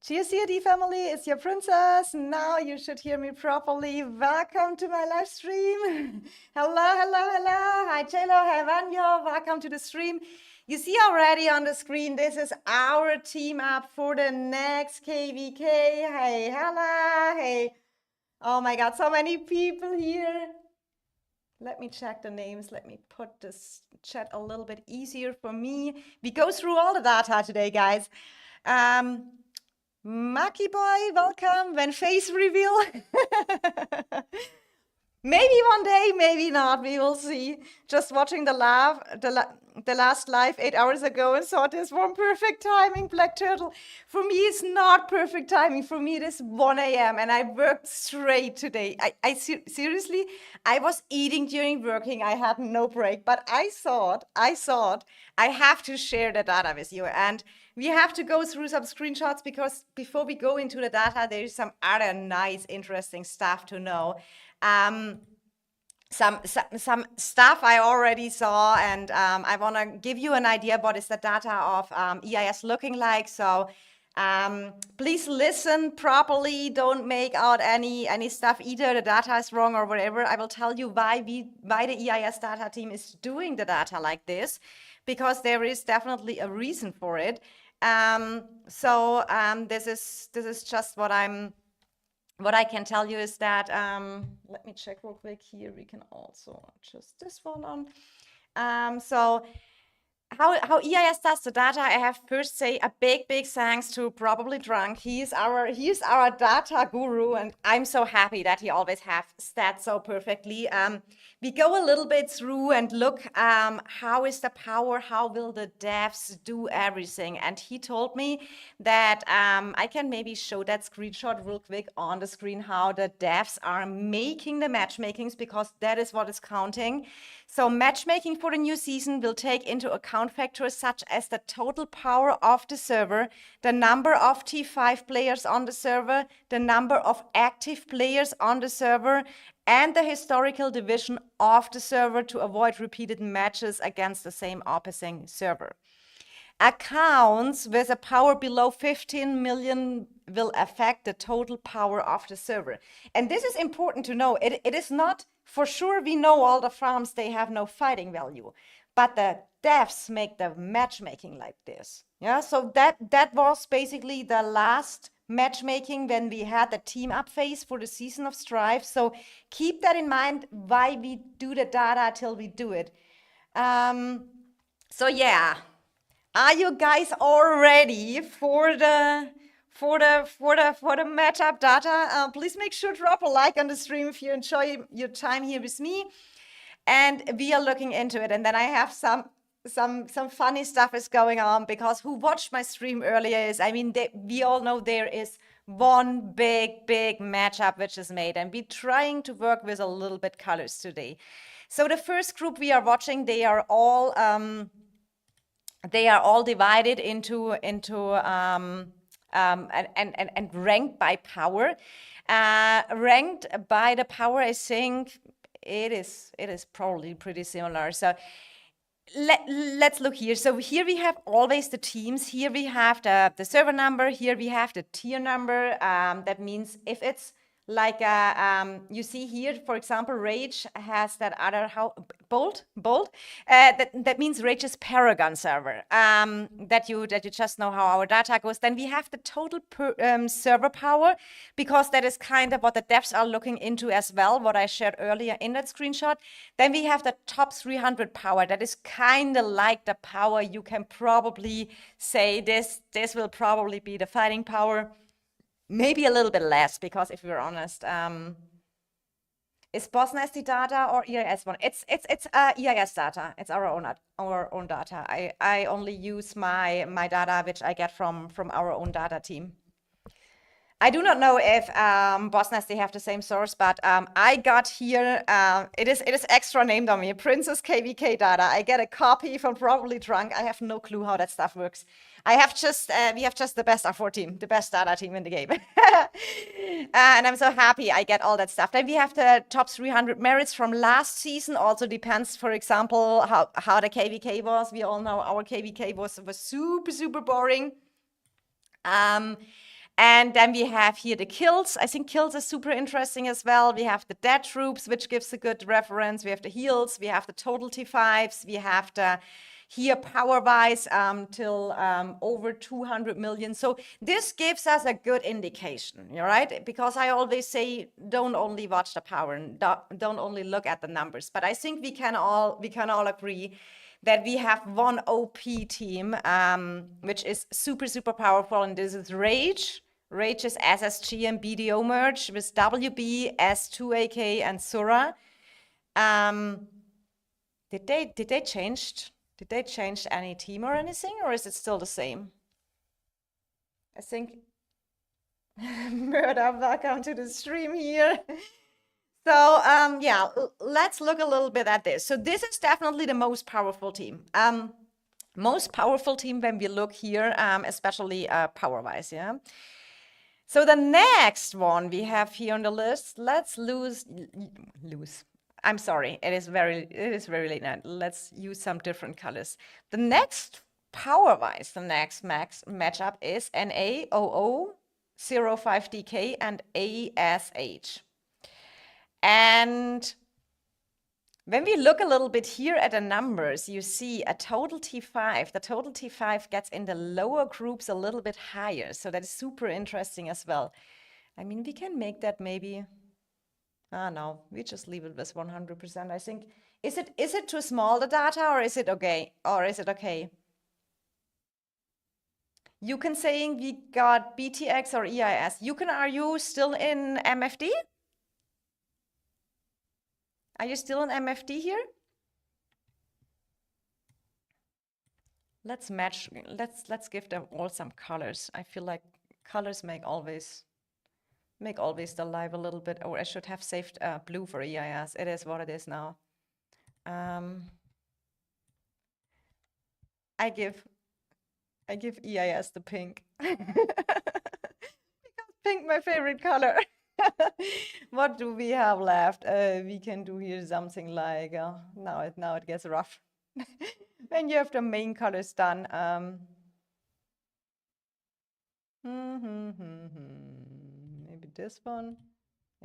Cheers, CRD family, it's your princess. Now you should hear me properly. Welcome to my live stream. Hello, hello, hello. Hi, Chelo. Hi, Vanyo. Welcome to the stream. You see already on the screen, this is our team up for the next KVK. Hey, hello. Hey. Oh my God, so many people here. Let me check the names. Let me put this chat a little bit easier for me. We go through all the data today, guys. Maki boy, welcome. When face reveal. Maybe one day, maybe not. We will see. Just watching the last live 8 hours ago and saw this one perfect timing, Black Turtle. For me, it's not perfect timing. For me, it is 1 a.m. and I worked straight today. Seriously, I was eating during working. I had no break, but I thought I have to share the data with you. And we have to go through some screenshots because before we go into the data, there is some other nice, interesting stuff to know. Some stuff I already saw, and I want to give you an idea what is the data of EIS looking like. So please listen properly. Don't make out any stuff either. The data is wrong or whatever. I will tell you why the EIS data team is doing the data like this, because there is definitely a reason for it. This is just what I can tell you is that, let me check real quick here. We can also adjust this one on. So how EIS does the data, I have first say a big thanks to Probably Drunk. He's our data guru, and I'm so happy that he always has stats so perfectly. We go a little bit through and look how is the power, how will the devs do everything. And he told me that I can maybe show that screenshot real quick on the screen, how the devs are making the matchmakings, because that is what is counting. So matchmaking for the new season will take into account factors such as the total power of the server, the number of T5 players on the server, the number of active players on the server, and the historical division of the server to avoid repeated matches against the same opposing server. Accounts with a power below 15 million will affect the total power of the server. And this is important to know. It is not, for sure, we know all the farms, they have no fighting value. But the devs make the matchmaking like this. Yeah, so that was basically the last matchmaking when we had the team up phase for the season of Strive. So keep that in mind why we do the data till we do it. So yeah, are you guys all ready for the matchup data? Please make sure to drop a like on the stream if you enjoy your time here with me. And we are looking into it. And then I have some funny stuff is going on, because who watched my stream earlier is, I mean, we all know there is one big matchup which is made, and we're trying to work with a little bit colors today. So the first group we are watching, they are all divided into and ranked by power. Ranked by the power, I think it is probably pretty similar. So let's look here. So here we have always the teams. Here we have the server number. Here we have the tier number. That means if it's like you see here, for example, Rage has that other Bolt. That means Rage's Paragon server. That you just know how our data goes. Then we have the total server power, because that is kind of what the devs are looking into as well, what I shared earlier in that screenshot. Then we have the top 300 power. That is kind of like the power you can probably say this will probably be the fighting power. Maybe a little bit less, because if we're honest, is Boss Nasty data or EIS one? It's EIS data. It's our own data. I only use my data which I get from our own data team. I do not know if Boss Nasty have the same source, but I got here, it is extra named on me, Princess KVK data. I get a copy from Probably Drunk. I have no clue how that stuff works. We have just the best R4 team, the best data team in the game. And I'm so happy I get all that stuff. Then we have the top 300 merits from last season. Also depends, for example, how the KVK was. We all know our KVK was super boring. And then we have here the kills. I think kills is super interesting as well. We have the dead troops, which gives a good reference. We have the heals. We have the total T5s. We have the here power-wise till over 200 million. So this gives us a good indication, right? Because I always say, don't only watch the power and don't only look at the numbers. But I think we can all agree that we have one OP team, which is super, super powerful, and this is Rage. Rage is SSG and BDO merge with WB, S2AK, and Sura. Did they change any team or anything, or is it still the same? I think Murder, welcome to the stream here. So yeah, let's look a little bit at this. So this is definitely the most powerful team. Most powerful team when we look here, especially power-wise, yeah. So the next one we have here on the list, let's lose. I'm sorry, it is very late now. Let's use some different colors. The next power-wise, the next matchup is NA0005DK and ASH. And when we look a little bit here at the numbers, you see a total T5. The total T5 gets in the lower groups a little bit higher. So that is super interesting as well. I mean, we can make that maybe, no, we just leave it with 100%. I think, is it too small, the data, or is it okay? You can saying we got BTX or EIS. Are you still in MFD? Are you still in MFD here? Let's match, let's give them all some colors. I feel like colors make always the live a little bit, or I should have saved blue for EIS. It is what it is now. I give EIS the pink. Because pink my favorite color. What do we have left? We can do here something like, now it gets rough. When you have the main colors done. Maybe this one.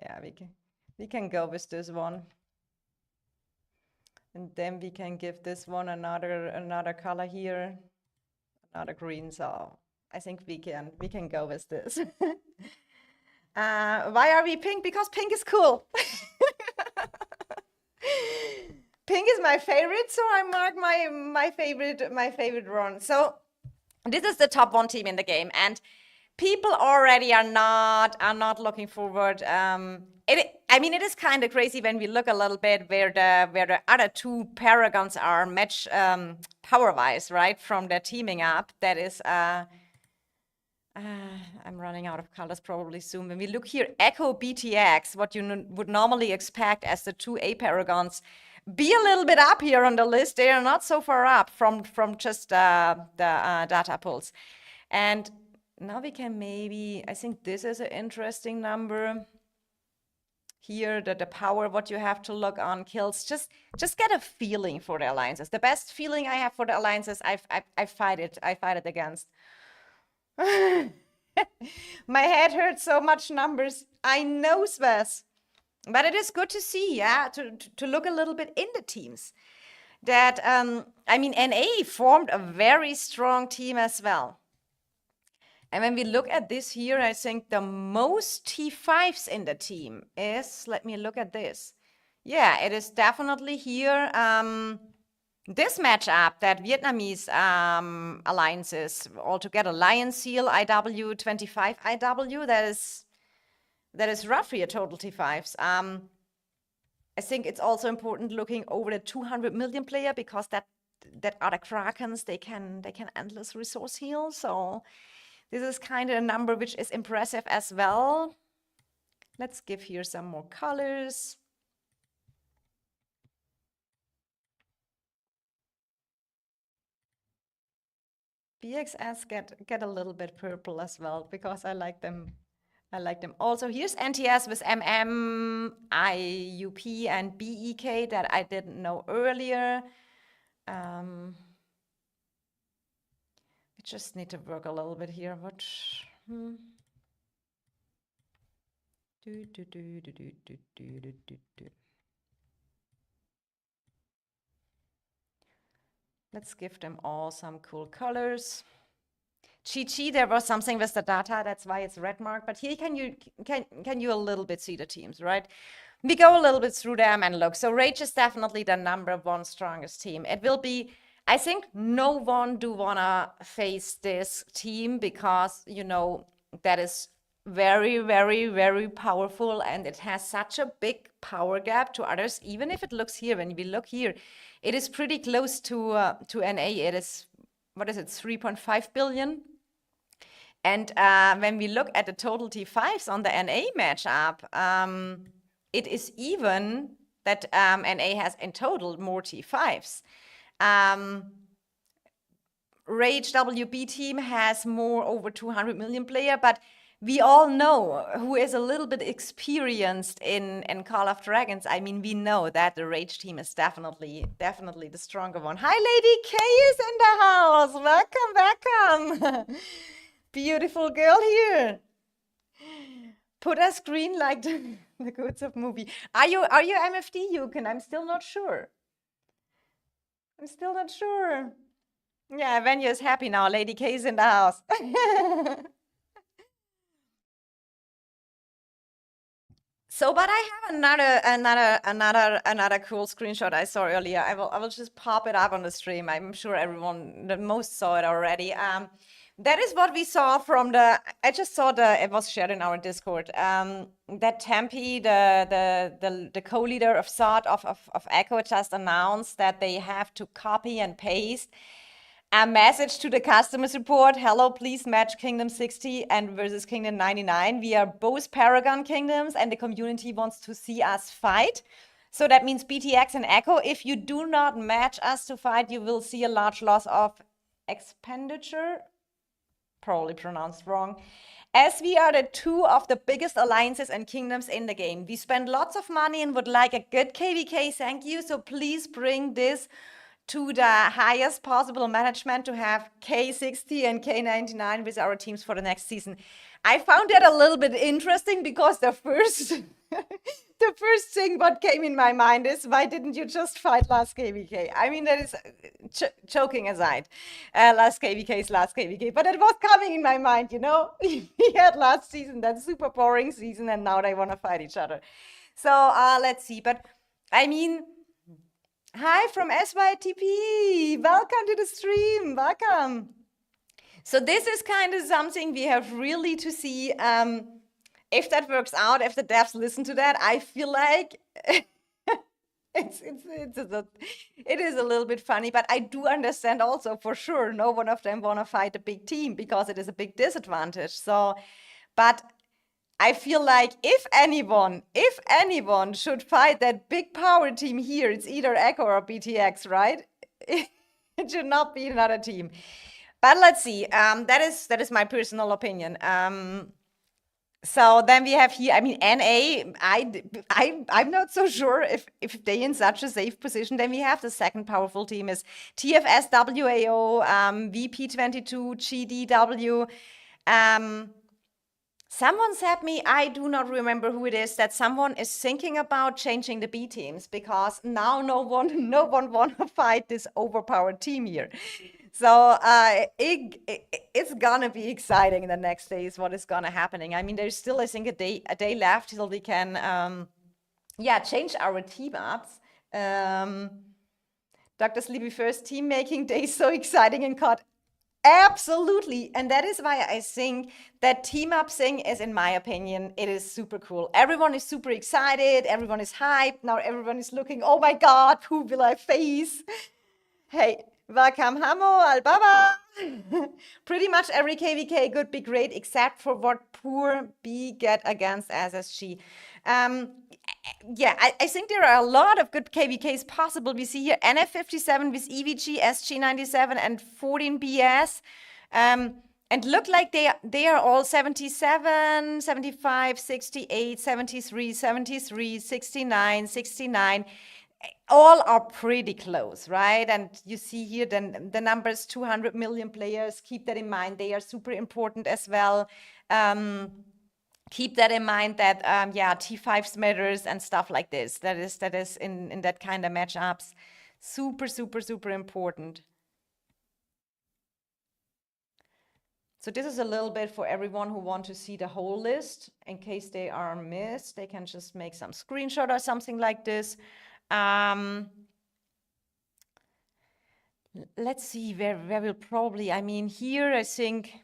Yeah, we can go with this one. And then we can give this one another color here, another green. So I think we can go with this. Why are we pink? Because pink is cool. Pink is my favorite, so I mark my favorite one. So this is the top one team in the game, and people already are not looking forward. I mean, it is kind of crazy when we look a little bit where the other two paragons are match power-wise, right, from their teaming up. That is. I'm running out of colors probably soon. When we look here, Echo BTX, what you would normally expect as the two A paragons, be a little bit up here on the list. They are not so far up from just the data pulls. And now we can maybe, I think this is an interesting number. Here, the power, what you have to look on kills, just get a feeling for the alliances. The best feeling I have for the alliances, I fight it against. My head hurts so much numbers. I know, Sves. But it is good to see, yeah, to look a little bit in the teams. That, I mean, NA formed a very strong team as well. And when we look at this here, I think the most T5s in the team is, let me look at this. Yeah, it is definitely here. This matchup, that Vietnamese alliances altogether, Lion Seal, IW, 25 IW, that is roughly a total T5s. I think it's also important looking over the 200 million player, because that are the Krakens. They can endless resource heal. So this is kind of a number which is impressive as well. Let's give here some more colors. BXS get a little bit purple as well, because I like them. Also, here's NTS with MM, IUP, and BEK that I didn't know earlier. We just need to work a little bit here. Do, do, do, do, do, do, do, do, do, do. Let's give them all some cool colors. Chi, there was something with the data, that's why it's red mark. But here can you a little bit see the teams, right? We go a little bit through them and look. So Rage is definitely the #1 strongest team. It will be, I think no one do wanna face this team because, you know, that is very, very, very powerful and it has such a big power gap to others. Even if it looks here, when we look here, it is pretty close to NA. It is, what is it, 3.5 billion? And when we look at the total T5s on the NA matchup, it is even that NA has in total more T5s. Rage WB team has more, over 200 million player, but we all know who is a little bit experienced in Call of Dragons. I mean, we know that the Rage team is definitely the stronger one. Hi, Lady K is in the house. Welcome. Beautiful girl here. Put a screen like the Goods of movie. Are you MFD, Yukon? I'm still not sure. Yeah, Venue is happy now. Lady K is in the house. So, but I have another cool screenshot I saw earlier. I will just pop it up on the stream. I'm sure everyone, the most saw it already. That is what we saw from I just saw it was shared in our Discord. That Tempe, the co-leader of SOT of Echo, just announced that they have to copy and paste a message to the customer support. Hello, please match Kingdom 60 and versus Kingdom 99. We are both Paragon kingdoms and the community wants to see us fight. So that means BTX and Echo. If you do not match us to fight, you will see a large loss of expenditure. Probably pronounced wrong. As we are the two of the biggest alliances and kingdoms in the game. We spend lots of money and would like a good KVK, thank you. So please bring this to the highest possible management to have K60 and K99 with our teams for the next season. I found that a little bit interesting because the first the first thing what came in my mind is, why didn't you just fight last KVK? I mean, that is joking aside. Last KVK is last KVK, but it was coming in my mind, you know? We had last season, that super boring season, and now they want to fight each other. So let's see. But I mean, hi from SYTP. Welcome to the stream. Welcome. So this is kind of something we have really to see if that works out, if the devs listen to that. I feel like it is a little bit funny, but I do understand also for sure no one of them want to fight a big team because it is a big disadvantage. So, but I feel like if anyone should fight that big power team here, it's either Echo or BTX, right? It should not be another team. But let's see. That is my personal opinion. So then we have here, I mean, NA, I'm not so sure if they in such a safe position. Then we have the second powerful team is TFS WAO, VP22, GDW. Someone said me, I do not remember who it is, that someone is thinking about changing the B teams because now no one want to fight this overpowered team here. So it's gonna be exciting in the next days. What is gonna happening? I mean, there's still, I think, a day left till we can, change our team ups. Dr. Sleepy first team making day so exciting in COD. Absolutely, and that is why I think that team up thing is, in my opinion, it is super cool. Everyone is super excited. Everyone is hyped. Now everyone is looking. Oh my God, who will I face? Hey. Welcome, Hamo, Albaba. Pretty much every KVK could be great except for what poor B get against SSG. I think there are a lot of good KVKs possible. We see here NF57 with EVG, SG97, and 14BS. And look like they are all 77, 75, 68, 73, 73, 69, 69. All are pretty close, right? And you see here then the numbers, 200 million players. Keep that in mind. They are super important as well. keep that in mind that yeah, T5 smatters and stuff like this. That is in that kind of matchups super, super, super important. So this is a little bit for everyone who want to see the whole list. In case they are missed, they can just make some screenshot or something like this. Let's see where we'll probably, I mean, here I think,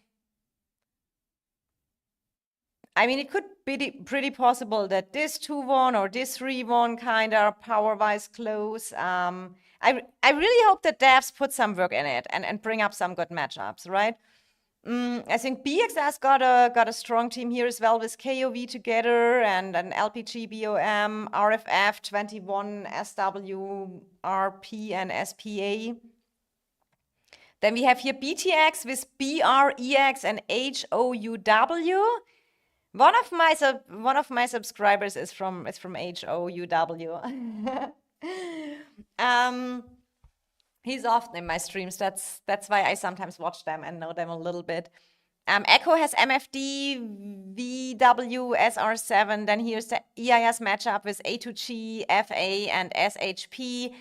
I mean, it could be pretty possible that this 2-1 or this 3-1 kind of power-wise close. I really hope that devs put some work in it and bring up some good matchups, right? I think BXS got a strong team here as well with KOV together and an LPG, BOM, RFF, 21, SW, RP, and SPA. Then we have here BTX with BREX and HOUW. One of my subscribers is from HOUW. He's often in my streams. That's why I sometimes watch them and know them a little bit. Echo has MFD, VW, SR7. Then here's the EIS matchup with A2G, FA, and SHP.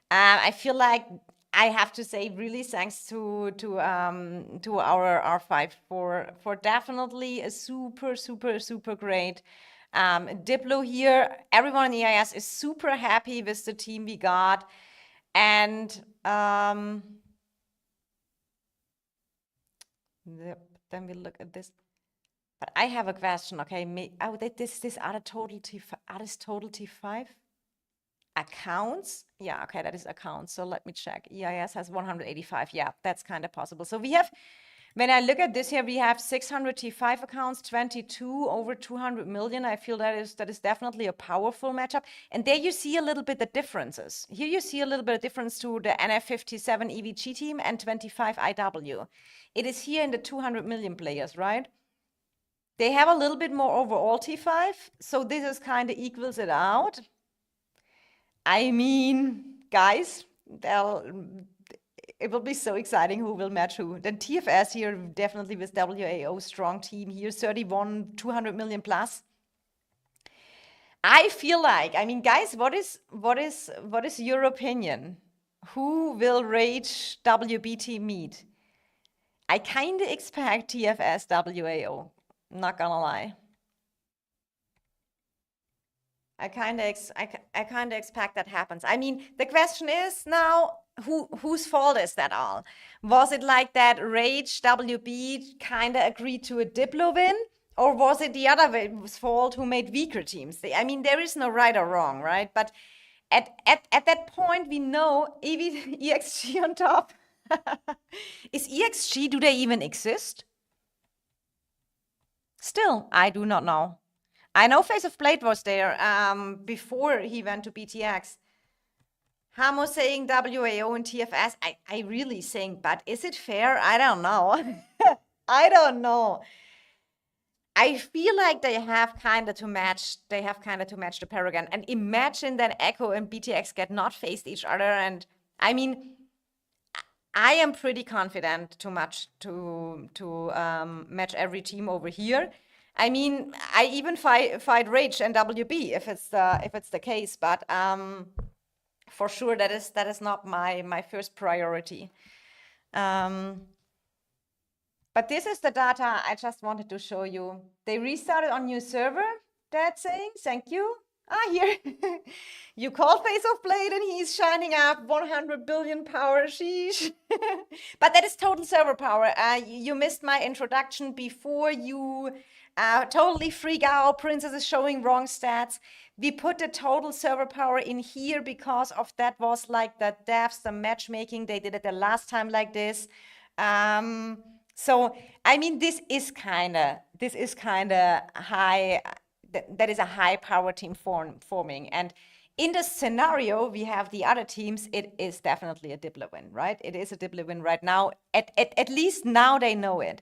I feel like I have to say really thanks to our R5 for definitely a super, super, super great Diplo here. Everyone in EIS is super happy with the team we got. And then we look at this. But I have a question, okay? This are total T5 accounts? Yeah, okay, that is accounts. So let me check. EIS has 185. Yeah, that's kind of possible. So we have, when I look at this here, we have 600 T5 accounts, 22 over 200 million. I feel that is definitely a powerful matchup. And there you see a little bit the differences. Here you see a little bit of difference to the NF57 EVG team and 25 IW. It is here in the 200 million players, right? They have a little bit more overall T5, so this is kind of equals it out. I mean, guys, it will be so exciting who will match who. Then TFS here, definitely with WAO, strong team here, 31, 200 million plus. I feel like, I mean, guys, what is your opinion? Who will Rage WBT meet? I kind of expect TFS WAO, not gonna lie. I kind of expect that happens. I mean, the question is now, whose fault is that all? Was it like that Rage WB kind of agreed to a Diplo win? Or was it the other way's fault who made weaker teams? I mean, there is no right or wrong, right? But at that point, we know EXG on top. Is EXG, do they even exist? Still, I do not know. I know Face of Blade was there before he went to BTX. Hamo saying WAO and TFS. I really think, but is it fair? I don't know. I don't know. I feel like they have kind of to match the Paragon. And imagine that Echo and BTX get not faced each other. And I mean, I am pretty confident to match every team over here. I mean, I even fight Rage and WB if it's the case, but for sure that is not my first priority. But this is the data I just wanted to show you. They restarted on new server. That's saying thank you. Here you call Face of Blade and he's shining up 100 billion power. Sheesh. But that is total server power. You missed my introduction before you totally freak out. Princess is showing wrong stats. We put the total server power in here because of that was like the devs, the matchmaking. They did it the last time like this. So I mean, this is kind of high. That is a high power team forming. And in the scenario, we have the other teams. It is definitely a Diplo win, right? It is a Diplo win right now. At least now they know it.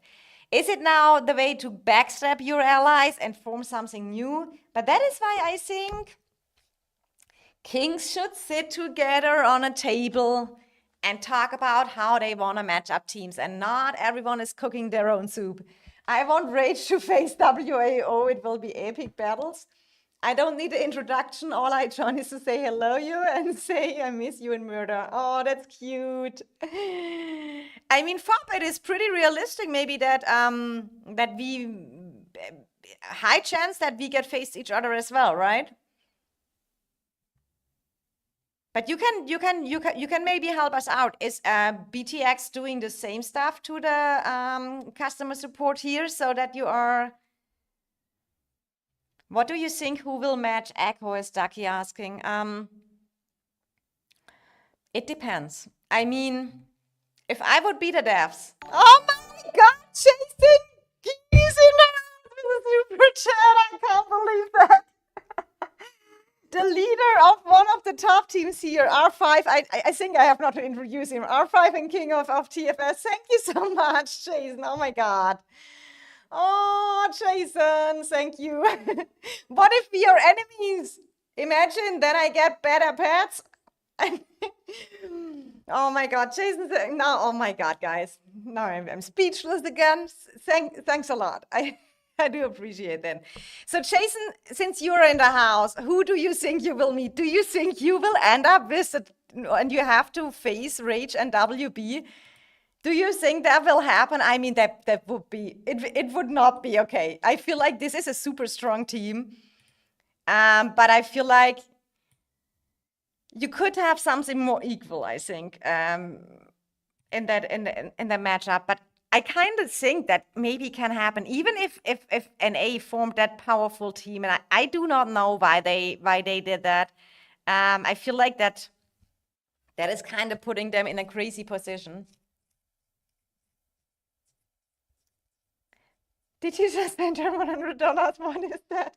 Is it now the way to backstab your allies and form something new? But that is why I think kings should sit together on a table and talk about how they want to match up teams, and not everyone is cooking their own soup. I want Rage to face WAO. It will be epic battles. I don't need an introduction. All I join is to say hello you and say I miss you in murder. Oh, that's cute. I mean, FOB, it is pretty realistic. Maybe that that we high chance that we get faced each other as well, right? But you can maybe help us out. Is BTX doing the same stuff to the customer support here so that you are? What do you think? Who will match Echo? Is Ducky asking. It depends. I mean, if I would be the devs. Oh my God, Jason, he's in the house with a super chat. I can't believe that. The leader of one of the top teams here, R5. I think I have not to introduce him. R5 and King of TFS. Thank you so much, Jason. Oh my God. Oh, Jason, thank you. What if we are enemies? Imagine then I get better pets. Oh my God, Jason. No, oh my God, guys. No, I'm speechless again. Thanks a lot. I do appreciate that. So, Jason, since you're in the house, who do you think you will meet? Do you think you will end up with it and you have to face Rage and WB? Do you think that will happen? I mean, that would be it would not be okay. I feel like this is a super strong team. But I feel like you could have something more equal, I think, in the matchup. But I kind of think that maybe can happen, even if NA formed that powerful team, and I do not know why they did that. I feel like that is kind of putting them in a crazy position. Did you just enter $100? What is that?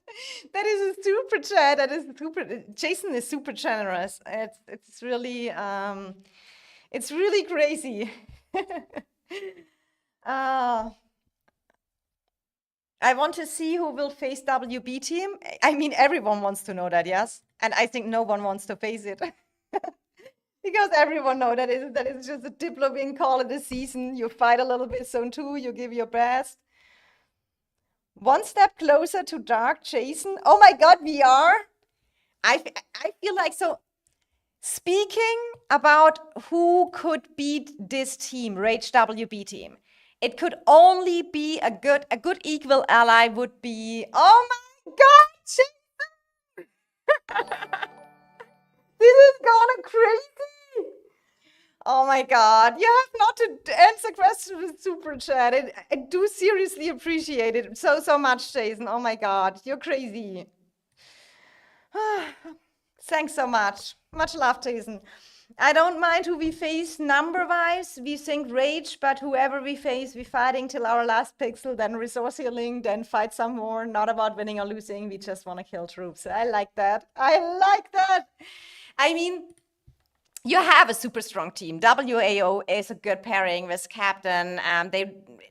That is a super chat. That is super. Jason is super generous. It's really crazy. I want to see who will face WB team. I mean, everyone wants to know that, yes? And I think no one wants to face it. Because everyone knows that is just a Diplo win call of the season. You fight a little bit, zone 2, you give your best. One step closer to Dark Jason. Oh my God, we are. I feel like so. Speaking about who could beat this team, Rage WB team, it could only be a good equal ally would be. Oh my God, Jason! This is gonna crazy. Oh my God, you have not to answer questions with super chat. I do seriously appreciate it so much, Jason. Oh my God, you're crazy. Thanks so much. Much love, Jason. I don't mind who we face number-wise. We think Rage, but whoever we face, we fighting till our last pixel, then resource healing, then fight some more. Not about winning or losing. We just want to kill troops. I like that. I like that. I mean, you have a super strong team. WAO is a good pairing with Captain.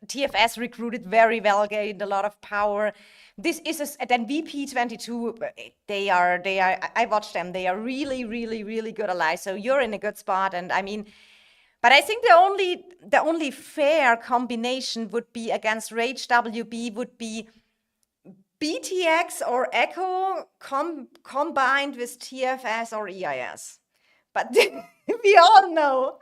TFS recruited very well, gained a lot of power. This is then VP22. They are. I watched them. They are really good allies. So you're in a good spot. And I mean, but I think the only fair combination would be against Rage WB would be BTX or Echo combined with TFS or EIS. But we all know.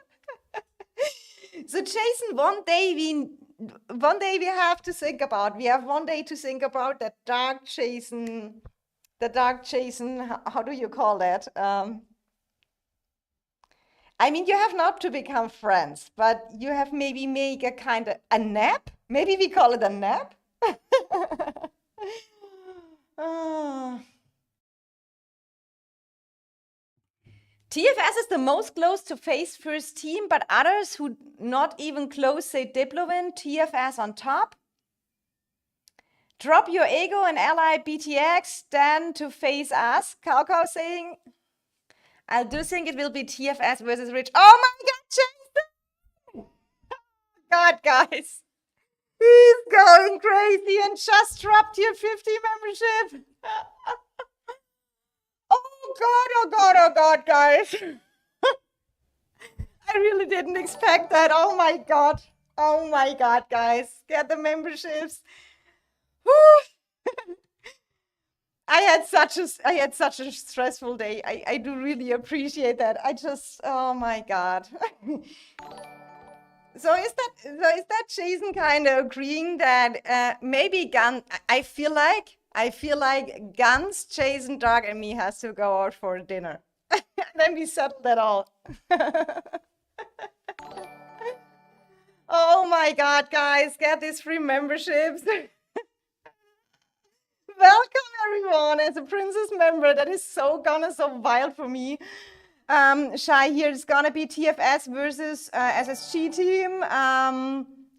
So Jason, one day we have to think about. We have one day to think about that Dark Jason. The Dark Jason. How do you call that? I mean, you have not to become friends, but you have maybe make a kind of a nap. Maybe we call it a nap. TFS is the most close to face first team, but others who not even close say Diplowin, TFS on top. Drop your ego and ally BTX, then to face us. Cow saying, I do think it will be TFS versus Rich. Oh my God, Jason! God, guys. He's going crazy and just dropped your 50 membership. Oh God, guys. I really didn't expect that. Oh my God. Oh my God, guys, get the memberships. Whew. I had such a stressful day. I do really appreciate that. Oh my God. So is that Jason kind of agreeing that maybe I feel like Guns, Jason, Doug, and me has to go out for dinner. Then we settle that all. Oh my God, guys, get these free memberships. Welcome everyone as a princess member. That is so wild for me. Shai here is gonna be TFS versus SSG team.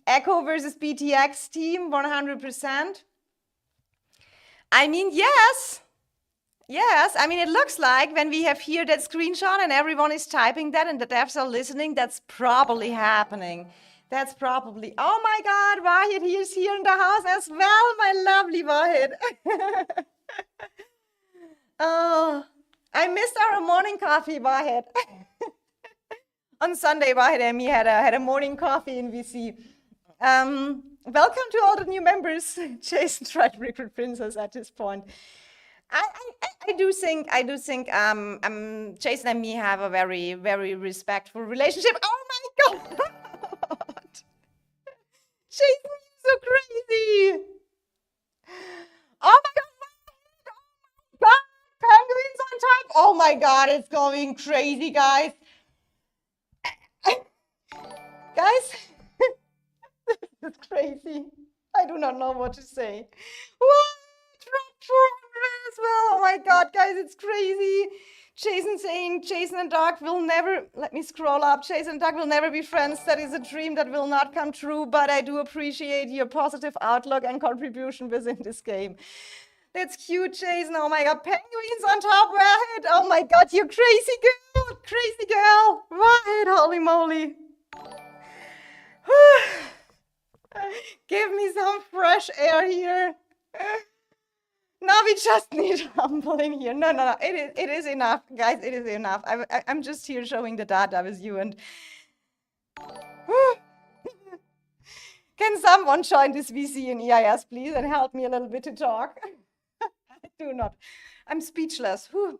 Echo versus BTX team, 100%. I mean, yes. Yes, I mean, it looks like when we have here that screenshot and everyone is typing that and the devs are listening, that's probably happening. That's probably, oh my God, Wahid, he is here in the house as well, my lovely Wahid. Oh, I missed our morning coffee, Wahid. On Sunday, Wahid and me had a morning coffee in VC. Welcome to all the new members. Jason tried to recruit Princess at this point. I do think Jason and me have a very, very respectful relationship. Oh my God! Jason, you're so crazy! Oh my God! Penguins on top! Oh my God, it's going crazy, guys! Guys, this is crazy. I do not know what to say. What? As well. Oh my God, guys, it's crazy. Jason saying Jason and Doug will never, let me scroll up. Jason and Doug will never be friends. That is a dream that will not come true, but I do appreciate your positive outlook and contribution within this game. That's cute, Jason. Oh my God, penguins on top, Wahid. Oh my God, you crazy girl. Crazy girl. Wahid, holy moly. Give me some fresh air here. Now we just need humbling here. No. It is enough, guys. It is enough. I'm just here showing the data with you and. Can someone join this VC in EIS, please, and help me a little bit to talk? I do not. I'm speechless. Whew.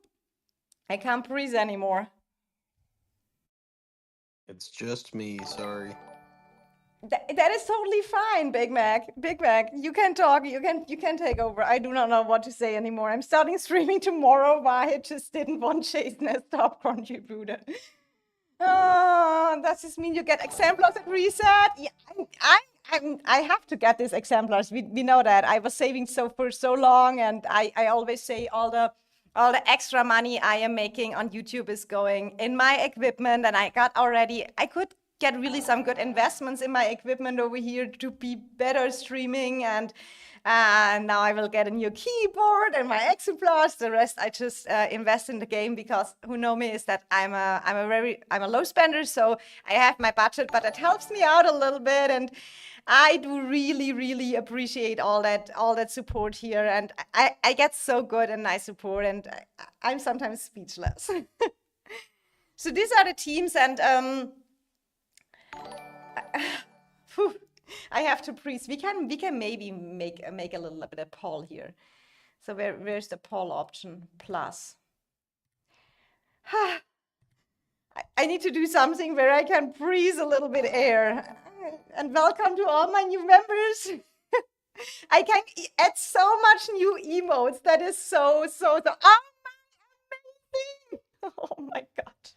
I can't breathe anymore. It's just me, sorry. That is totally fine, Big Mac. Big Mac, you can talk. You can take over. I do not know what to say anymore. I'm starting streaming tomorrow. Why I just didn't want Jason as top contributor. Does this mean you get exemplars at reset? Yeah, I have to get these exemplars. We know that. I was saving for so long, and I always say all the extra money I am making on YouTube is going in my equipment, and I could get really some good investments in my equipment over here to be better streaming, and now I will get a new keyboard and my exemplars. The rest I just invest in the game, because who know me is that I'm a low spender, so I have my budget, but it helps me out a little bit, and I do really, really appreciate all that support here, and I get so good and nice support, and I'm sometimes speechless. So these are the teams, and I have to breathe. We can maybe make a little bit of poll here. So where's the poll option? Plus. I need to do something where I can breathe a little bit air. And welcome to all my new members. I can add so much new emotes. That is so amazing. Oh my God.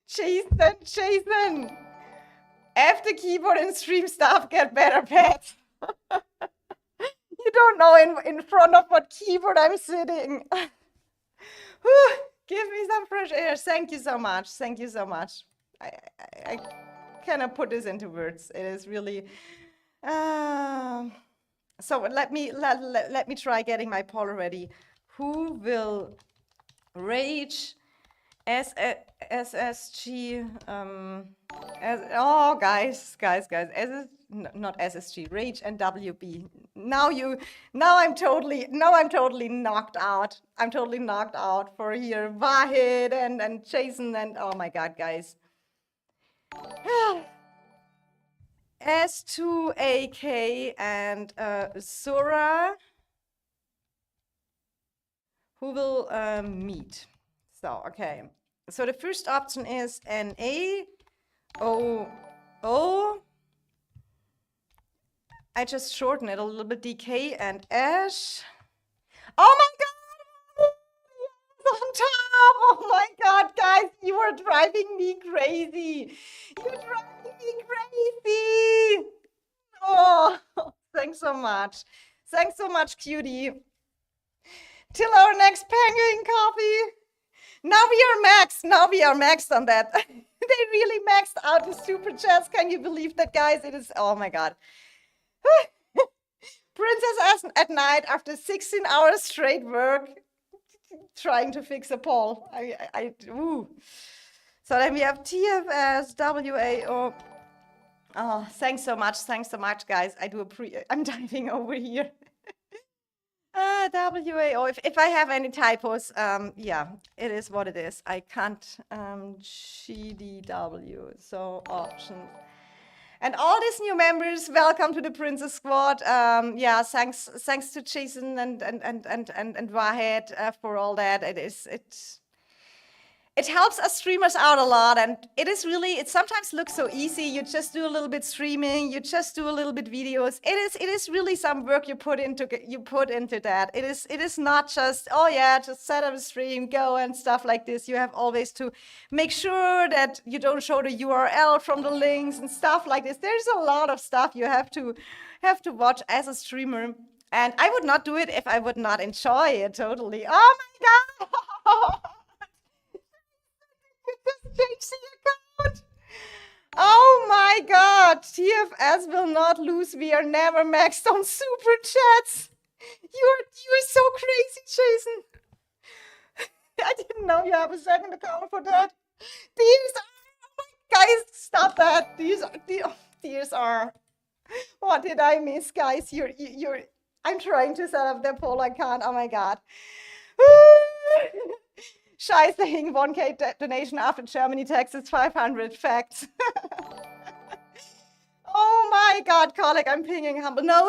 Jason. F the keyboard and stream stuff, get better pets. You don't know in front of what keyboard I'm sitting. Give me some fresh air. Thank you so much. Thank you so much. I cannot put this into words. It is really. So let me try getting my poll ready. Who will rage SSG? Oh, guys, not SSG, Rage and WB. Now I'm totally knocked out. I'm totally knocked out for here. Wahid and Jason, and oh my God, guys. S2AK and Zora, who will meet. So, okay. So the first option is NaOO. I just shorten it a little bit, DK and Ash. Oh my God! On top! Oh my God, guys, you are driving me crazy. You're driving me crazy. Oh, thanks so much. Thanks so much, cutie. Till our next penguin coffee. Now we are maxed. Now we are maxed on that. They really maxed out the super chats. Can you believe that, guys? It is, oh my God. Princess at night after 16 hours straight work trying to fix a poll. Ooh. So then we have TFS, WAO. Oh, thanks so much, guys. I'm diving over here. WAO. If I have any typos, yeah, it is what it is. I can't. GDW. So options. And all these new members, welcome to the Princess Squad. Yeah, thanks to Jason and Wahed for all that. It helps us streamers out a lot, and it sometimes looks so easy. You just do a little bit streaming, you just do a little bit videos. It is really some work you put into that. It is not just, oh yeah, just set up a stream, go and stuff like this. You have always to make sure that you don't show the URL from the links and stuff like this. There's a lot of stuff you have to watch as a streamer, and I would not do it if I would not enjoy it totally. Oh my God. Just change the account. Oh my God, TFS will not lose. We are never maxed on super chats. You're so crazy, Jason. I didn't know you have a second account for that. Guys, stop that. These are. What did I miss, guys? I'm trying to set up the poll. I can't. Oh my God. Scheiße, 1K donation after Germany taxes 500 facts. Oh my God, colleague, I'm pinging humble. No.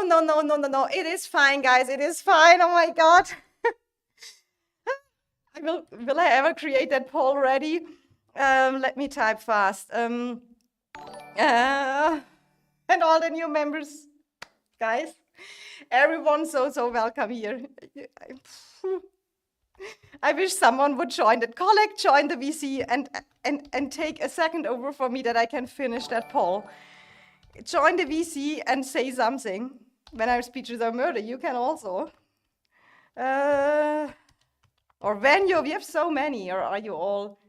It is fine, guys. It is fine. Oh my God. Will I ever create that poll ready? Let me type fast. And all the new members, guys. Everyone so welcome here. I wish someone would join that. Colleague, join the VC and take a second over for me that I can finish that poll. Join the VC and say something. When our speeches are murder, you can also. Or Venue, we have so many, or are you all?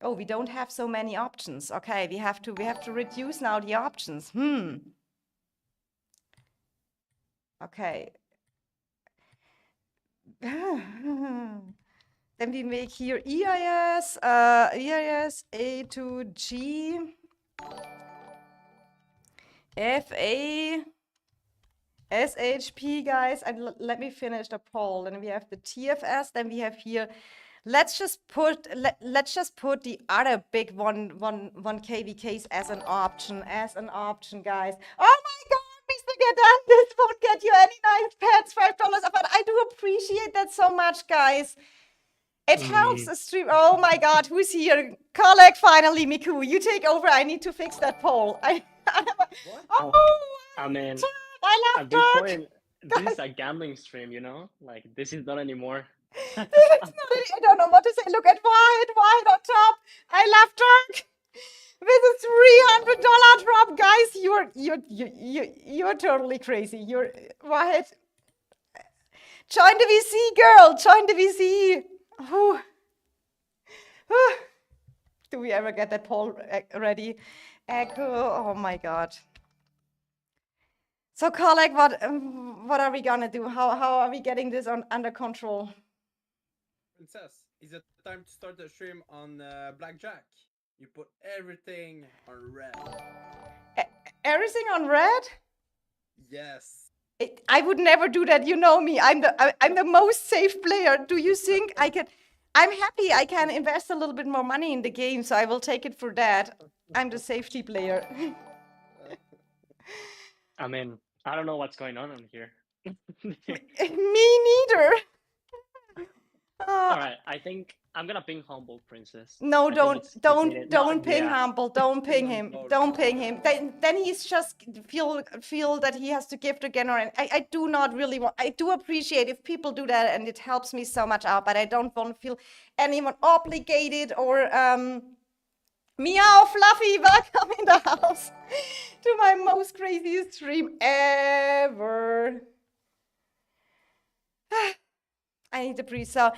Oh, we don't have so many options. Okay, we have to reduce now the options. Okay. Then we make here EIS, EIS A to G, FA, SHP, guys. And let me finish the poll. Then we have the TFS. Then we have here. Let's just put the other big one KVKs as an option, guys. Oh my God! Mr. Gedan, this won't get you any nice pets, $5, but I do appreciate that so much, guys. It helps the stream. Oh my God, who's here? Colleague, finally, Miku, you take over. I need to fix that poll. I mean, I love Dirk. This is a gambling stream, you know? Like, this is not anymore. I don't know what to say. Look at Wahed on top. I love Dirk. With a $300 drop, guys, you're totally crazy. You're Wahed. Join the VC, girl. Join the VC. Do we ever get that poll ready? Echo. Oh my God. So, colleague, what are we gonna do? How are we getting this under control? Princess, is it time to start the stream on Blackjack? You put everything on red. Everything on red? Yes. I would never do that. You know me. I'm the most safe player. Do you think I can? I'm happy. I can invest a little bit more money in the game, so I will take it for that. I'm the safety player. I mean, I don't know what's going on here. Me neither. All right, I think I'm gonna ping Humble Princess. No, I think it's needed. No, don't ping yeah. Humble. Don't ping Ping him. Humble. Don't ping him. Then he's just feel that he has to gift again. Or I do not really want. I do appreciate if people do that, and it helps me so much out. But I don't want to feel anyone obligated or meow. Fluffy, welcome in the house to my most craziest stream ever. I need to breathe. So,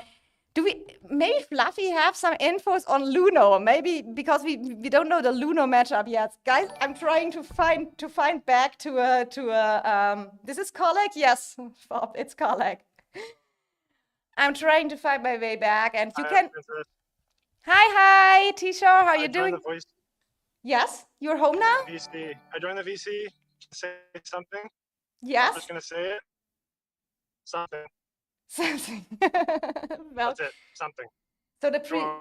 do we maybe Fluffy have some infos on Luno? Maybe because we don't know the Luno matchup yet, guys. I'm trying to find back to a This is Kolek, yes, Bob, it's Kolek. I'm trying to find my way back, and you can. Princess. Hi, Tisha, how are you I joined doing? The voice Yes, you're home now. VC. I joined the VC to say something. I'm Yes, just gonna say it. Something. something. Well, That's it. Something. so Go on.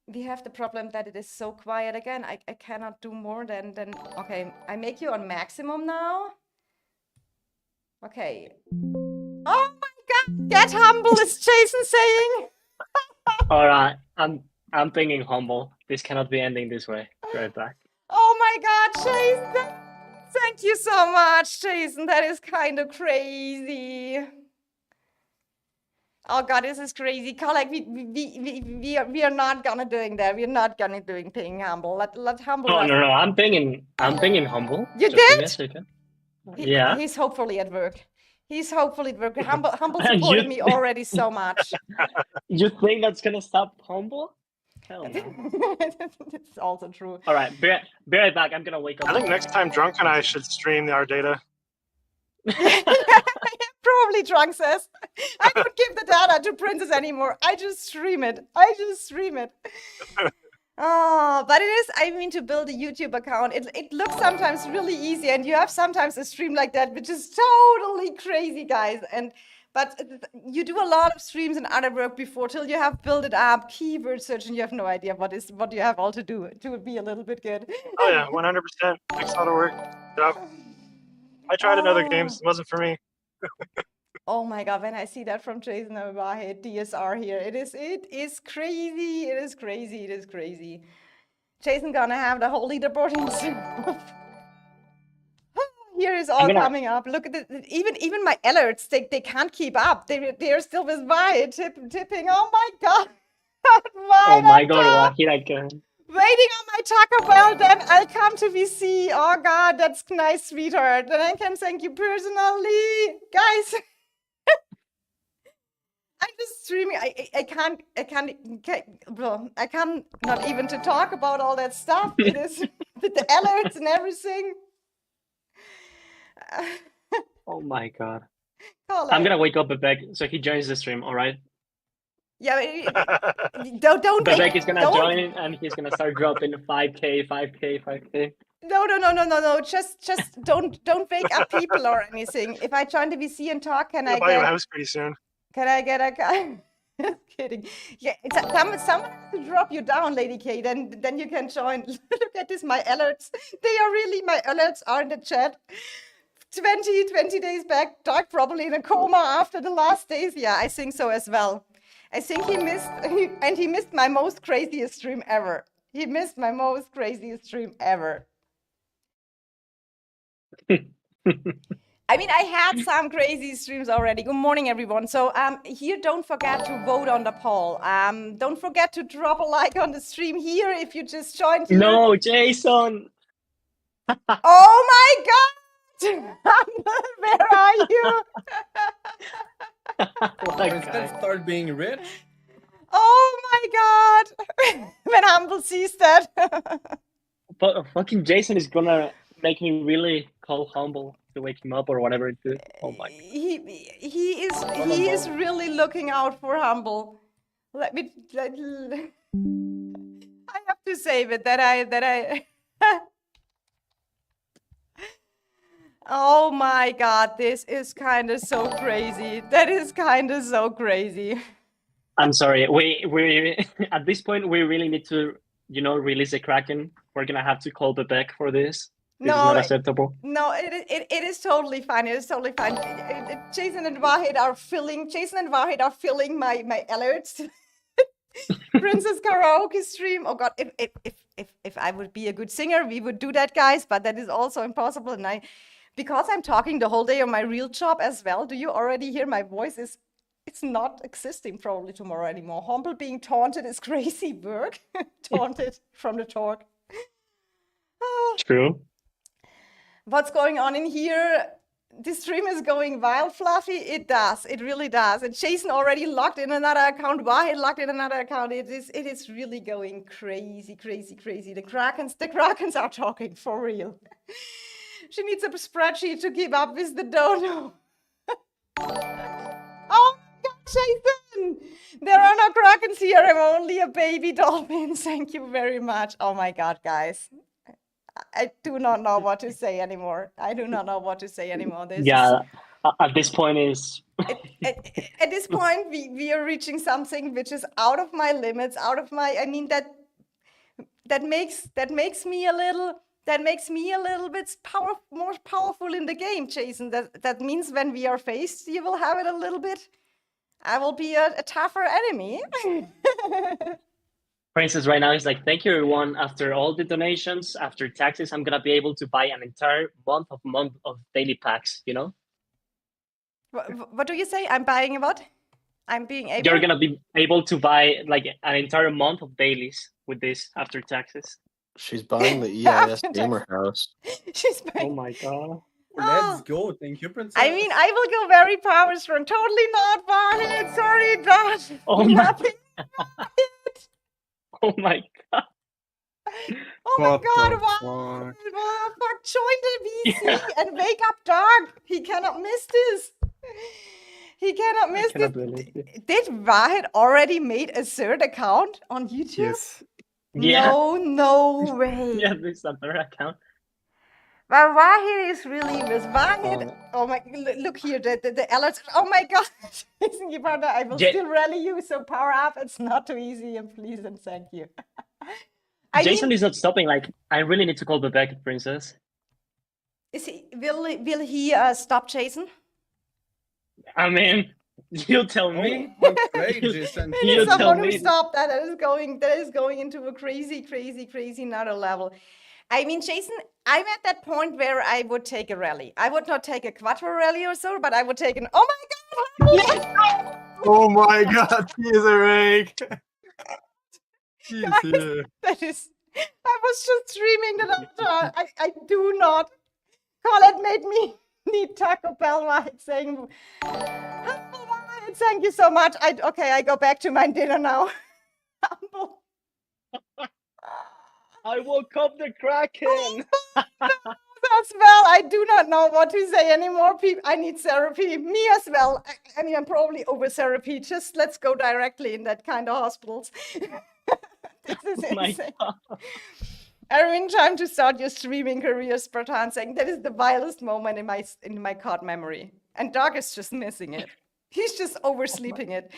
we have the problem that it is so quiet again. I cannot do more than okay. I make you on maximum now. Okay. Oh my God! Get humble, is Jason saying? All right, I'm pinging Humble. This cannot be ending this way. Be right back. Oh my God, Jason! Thank you so much, Jason. That is kind of crazy. Oh God, this is crazy. Like we are not gonna doing that. We're not gonna doing ping humble. Let humble. Oh rest. no, I'm pinging Humble. You Just give me a did? second. He- Yeah. He's hopefully at work. He's hopefully at work. Humble And supported you- me already so much. You think that's gonna stop Humble? Hell no. It's also true. All right, be right back. I'm gonna wake up. I think next time Drunk and I should stream our data. Probably Drunk says. I don't give the data to Princess anymore. I just stream it. Oh, but it is, I mean, to build a YouTube account, it looks sometimes really easy, and you have sometimes a stream like that, which is totally crazy, guys. But you do a lot of streams and other work before till you have built it up, keyword search, and you have no idea what you have all to do to be a little bit good. Oh yeah, 100%. Takes a lot of work. Yep. I tried in other Oh. games. It wasn't for me. Oh my God, when I see that from Jason Abahe, DSR here, it is crazy. It is crazy. Jason gonna have the whole leaderboard himself. Here is all gonna- coming up. Look at even my alerts, they can't keep up. They're still with Wyatt tipping. Oh my God. Oh my God, Wyatt, what here I go. waiting on my Taco Bell, then I'll come to VC. Oh God, that's nice, sweetheart. Then I can thank you personally. Guys, I'm just streaming. I can't not even to talk about all that stuff. It is with the alerts and everything. Oh my God. Call I'm it. gonna wake up Bebek so he joins the stream. All right. Yeah, but don't Bebek make- is gonna don't- join and he's gonna start dropping 5k. No. Just don't wake up people or anything. If I join the VC and talk, can I I'll buy you a get? house pretty soon. Can I get a guy? Just kidding. Yeah, someone has to drop you down, Lady K. Then you can join. Look at this, my alerts. My alerts are in the chat. 20 days back, Doc probably in a coma after the last days. Yeah, I think so as well. I think he missed my most craziest stream ever. He missed my most craziest stream ever. I mean, I had some crazy streams already. Good morning, everyone. So here, don't forget to vote on the poll. Don't forget to drop a like on the stream here if you just joined. Here. No, Jason. Oh my God! Where are you? What a Instead guy. start being rich. Oh my God! When Humble sees that. But fucking Jason is gonna make me really call Humble to wake him up or whatever it is. Oh my. He is really looking out for Humble. I have to save it that I Oh my God, this is kind of so crazy. That is kind of so crazy. I'm sorry. We at this point we really need to release a Kraken. We're gonna have to call Bebek for this. This is not No, acceptable. no, it is totally fine. It is totally fine. Jason and Wahid are filling my alerts. Princess karaoke stream. Oh God, if I would be a good singer, we would do that, guys. But that is also impossible. And because I'm talking the whole day on my real job as well. Do you already hear my voice? It's not existing probably tomorrow anymore. Humble being taunted is crazy work. Taunted from the talk. True. What's going on in here? This stream is going wild, Fluffy. It does. It really does. And Jason already logged in another account. Wahid logged in another account. It is really going crazy, crazy, crazy. The Krakens are talking for real. She needs a spreadsheet to keep up with the dono. Oh my God, Jason! There are no Krakens here. I'm only a baby dolphin. Thank you very much. Oh my God, guys. I do not know what to say anymore. There's Yeah, at this point is at this point we are reaching something which is out of my limits, I mean that makes me a little bit more powerful in the game, Jason. That means when we are faced, you will have it a little bit. I will be a tougher enemy. Princess right now is like, thank you everyone. After all the donations, after taxes, I'm gonna be able to buy an entire month of daily packs, you know? What do you say? I'm buying a what? I'm being able. You're gonna be able to buy like an entire month of dailies with this after taxes. She's buying the EIS After gamer house. She's Oh buying. my God. Let's go. Thank you, Princess. I mean, I will go very power strong. Totally not, Wahid. Sorry, Josh. Oh my- Nothing. Oh my God. Oh my What God, the Wahid. fuck? Oh, fuck, join the VC Yeah. and wake up dog. He cannot miss this. He cannot miss cannot this. believe it. Did Wahid already made a third account on YouTube? Yes. Yeah. No way. Yeah, this is another account. Well, Wahid is really with Wahid. Oh my! Look here, the alerts. Oh my God! Listen, you partner, I will Ja- still rally you. So power up. It's not too easy, and please and thank you. Jason is not stopping. Like, I really need to call the back, Princess. Will he stop Jason? I mean, you tell me. Oh, great, Jason. It You is tell someone who me. stopped that. That is going into a crazy, crazy, crazy another level. I mean, Jason, I'm at that point where I would take a rally. I would not take a quattro rally or so, but I would take an. Oh my God! Oh my God, he's a rake. He's here. That is. I was just streaming that. I do not. Colette made me need Taco Bell while saying. Thank you so much. I go back to my dinner now. Humble. I woke up the Kraken. As well, I do not know what to say anymore. I need therapy. Me as well. I mean, I'm probably over therapy. Just let's go directly in that kind of hospitals. This is Oh my insane. God. Erwin, time to start your streaming career, Spartan saying that is the wildest moment in my COD memory. And Doug is just missing it. He's just oversleeping it.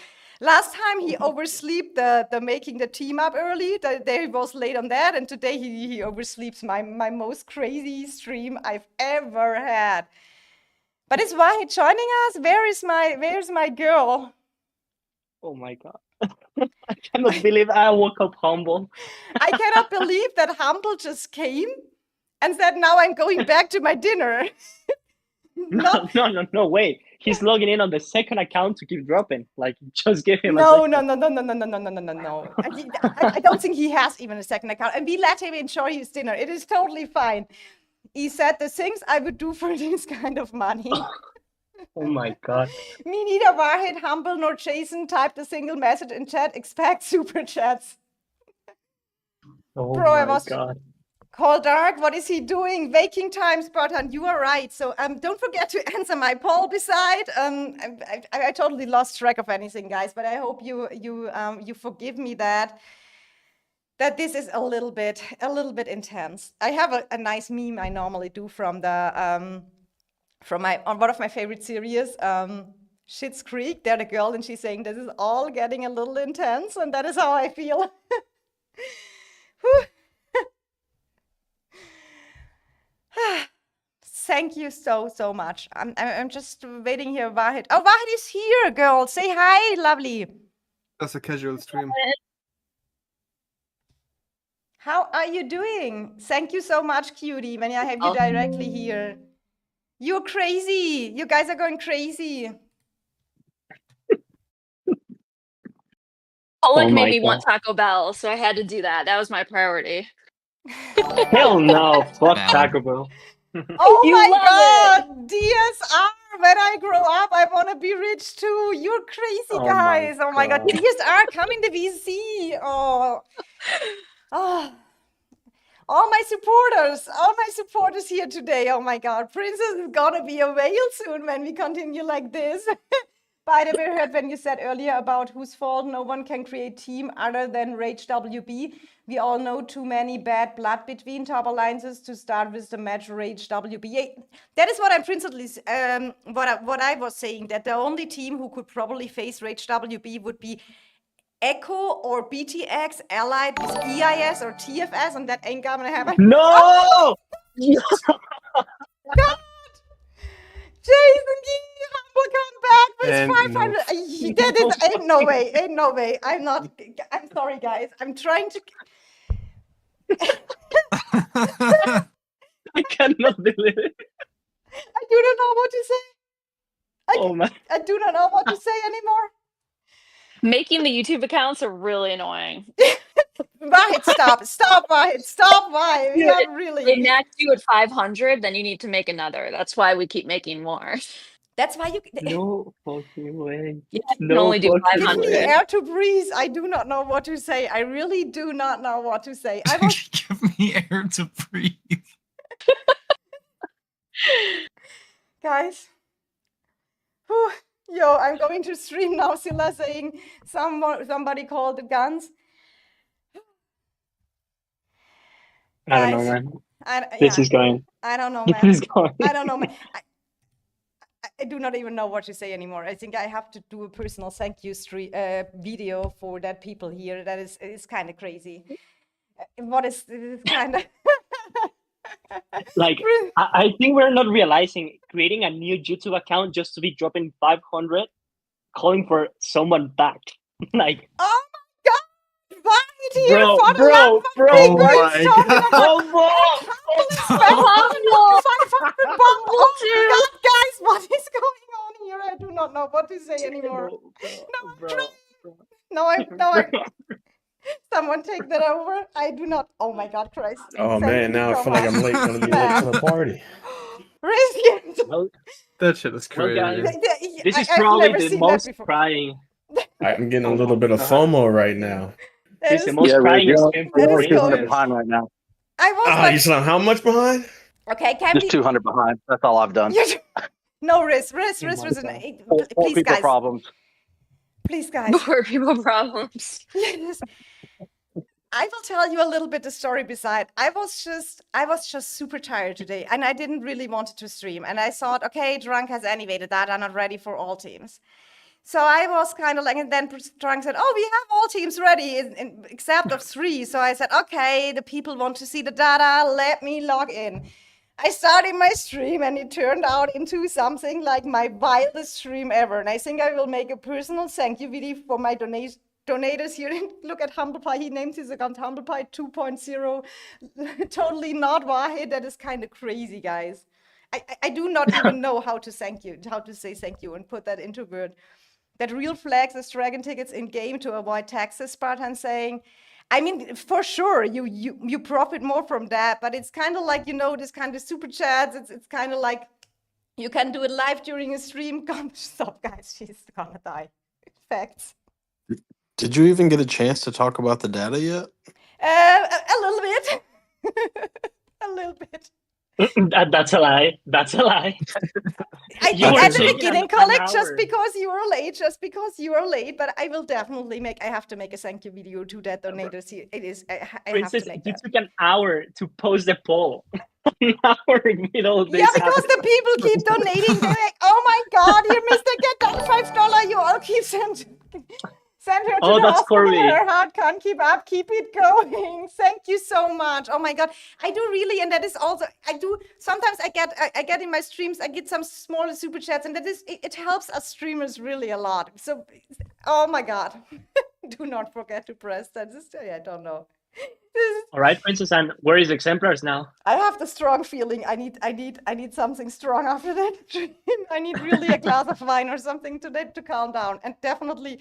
Last time he overslept the making the team up early. The day he was late on that, and today he oversleeps my most crazy stream I've ever had. But it's why he's joining us. Where's my girl? Oh my God. I cannot believe I woke up humble. I cannot believe that Humble just came and said, now I'm going back to my dinner. No, wait. He's logging in on the second account to keep dropping. Like, just give him No. a I don't think he has even a second account. And we let him enjoy his dinner. It is totally fine. He said the things I would do for this kind of money. Oh my God. Me neither Wahid, Humble, nor Jason typed a single message in chat. Expect super chats. Oh Bro, I my was- God. Call Dark, what is he doing? Waking time, Spartan, you are right. So don't forget to answer my poll beside. I totally lost track of anything, guys, but I hope you forgive me that this is a little bit intense. I have a nice meme I normally do from the on one of my favorite series, Schitt's Creek. There the girl and she's saying this is all getting a little intense, and that is how I feel. Whew. Thank you so much. I'm just waiting here. Wahid. Oh, Wahid is here, girl. Say hi, lovely. That's a casual stream. How are you doing? Thank you so much, cutie. When I have you directly here. You're crazy. You guys are going crazy. Oleg Oh made my me want God. Taco Bell, so I had to do that. That was my priority. Hell no. Fuck Valid. Taco Bell. Oh You my love God, DSR. When I grow up, I want to be rich too. You're crazy, Oh my guys. Oh my God, God. DSR, come in the VC. Oh, all my supporters here today. Oh my God, Princess is gonna be a whale soon when we continue like this. By the way, I heard when you said earlier about whose fault no one can create team other than Rage WB. We all know too many bad blood between top alliances to start with the match Rage WB. Yeah, that is what I'm principally, what I was saying, that the only team who could probably face Rage WB would be Echo or BTX allied with EIS or TFS, and that ain't gonna happen. No! God! Jason Gee, humble comeback with And 500. That is, ain't no way. I'm sorry, guys. I'm trying to. I cannot believe it. I do not know what to say. Oh man. I do not know what to say anymore. Making the YouTube accounts are really annoying. Wahid, stop, Wahid, stop, Wahid. We Yeah, are They really. max you at 500, then you need to make another. That's why we keep making more. That's why you No fucking way. You can No only do fucking give me 500. air to breathe. I do not know what to say. I really do not know what to say. I was Give me air to breathe. guys. Whew. Yo, I'm going to stream now. Scylla saying somebody called the guns. I don't know, Guys, man. This is going. I don't know, This man. is going. I don't know, man. I do not even know what to say anymore. I think I have to do a personal thank you video for that people here. That is kind of crazy. What is kind of Like, I think we're not realizing creating a new YouTube account just to be dropping 500, calling for someone back. Like, oh my God! Wahid here Bro, for the bro, love of bro, Big bro. Boys my talking God. about oh, Humble! 500 bomb. Oh my God, guys, what is going on here? I do not know what to say anymore. No, I'm someone take that over. I do not. Oh my God, Christ. Oh Thank man, you now so I feel like I'm much. late. Gonna be late for the party. Risky. Well, That shit is Well, crazy. guys, this is I've probably never the seen most that before. crying. I'm getting a Oh little my bit of God. FOMO right now. That This is the is- most crying Ray, stream for that you're is Prince. 200 going- behind right now. I was Ah, like, you saw how much behind? okay, can Just we? 200 behind. That's all I've done. No, Riz, Oh my God. Four please, people guys, problems. please, guys. Poor people problems. Yes. I will tell you a little bit the story beside. I was just super tired today, and I didn't really want to stream. And I thought, okay, Drunk has animated that. I'm not ready for all teams. So I was kind of like, and then Drunk said, oh, we have all teams ready, except of 3. So I said, okay, the people want to see the data. Let me log in. I started my stream, and it turned out into something like my wildest stream ever. And I think I will make a personal thank you video for my donators here. Look at HumblePie. He named his account HumblePie 2.0. Totally not Wahid. That is kind of crazy, guys. I do not even know how to say thank you and put that into word. That Real Flags is dragon tickets in game to avoid taxes, Spartan saying. I mean, for sure, you profit more from that, but it's kind of like, this kind of super chats. It's kind of like you can do it live during a stream. Stop, guys. She's gonna die. Facts. Did you even get a chance to talk about the data yet? A little bit. A little bit. That's a lie. That's a lie. I You think were at the taking beginning, an Colleague, just hour. because you are late, but I will definitely I have to make a thank you video to that donators here. It is, I have Princess, to make you that. took an hour to post the poll. An hour with all this. Yeah, because the people keep donating. They're like, oh my God, here, Mr. Get down $5. You all keep sending. Send her to Oh, the that's hospital. Corby. Her heart can't keep up. Keep it going. Thank you so much. Oh my God, I do really, and that is also I do. Sometimes I get in my streams. I get some small super chats, and that is it helps us streamers really a lot. So, oh my God, do not forget to press that. I don't know. All right, Princess, and where is exemplars now? I have the strong feeling. I need something strong after that. I need really a glass of wine or something to calm down, and definitely.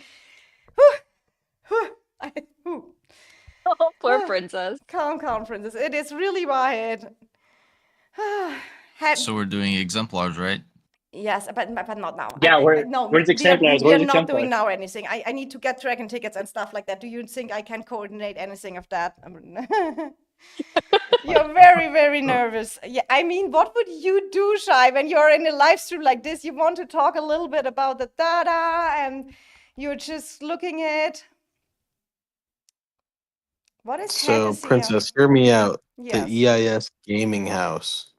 Oh, poor princess. Calm, princess. It is really wide. So we're doing exemplars, right? Yes, but not now. Yeah, we where's exemplars? are Where's not doing exemplars? now anything. I need to get dragon tickets and stuff like that. Do you think I can coordinate anything of that? You're very, very nervous. Yeah, I mean, what would you do, Shai, when you're in a live stream like this? You want to talk a little bit about the data, and you're just looking at what is So, Hennessy? Princess, hear me out. Yes. The EIS Gaming House.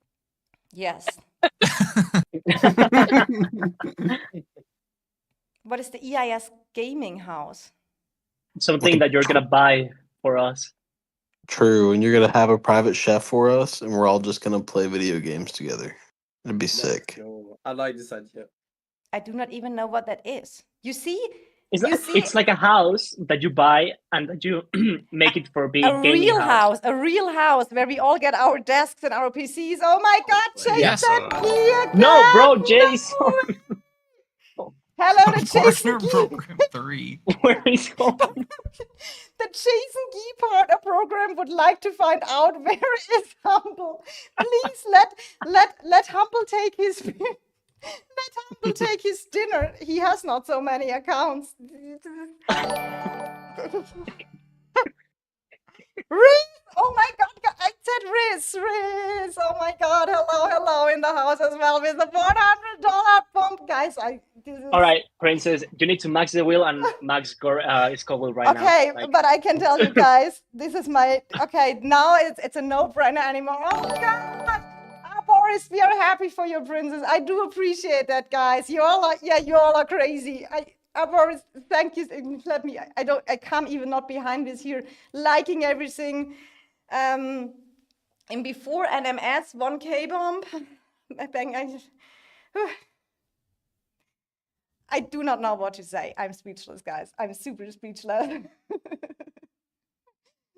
Yes. What is the EIS Gaming House? Something that you're gonna buy for us. True, and you're gonna have a private chef for us, and we're all just gonna play video games together. It'd be sick. I like this idea. I do not even know what that is. You see? It's like a house that you buy and that you make it for being A gaming real house. a real house where we all get our desks and our PCs. Oh my God, Jason! Yes. Here No, bro, comes- Jason. Hello, the Jason Partner Gee. program 3. Where is home? The Jason Gee partner program would like to find out where is Humble. Please let Humble take his let Humble take his dinner. He has not so many accounts. Riz! Oh my God! I said Riz! Oh my God! Hello in the house as well with the $100 bump, guys. All right, Princess, you need to max the wheel and max Scoville right now. Okay, Like, but I can tell you guys, this is my now it's a no-brainer anymore. Oh my God! Boris, we are happy for your princess. I do appreciate that, guys. You all are crazy. Boris, thank you. Let me. I can't even not behind this here, liking everything. And before NMS 1K bump, I do not know what to say. I'm speechless, guys. I'm super speechless.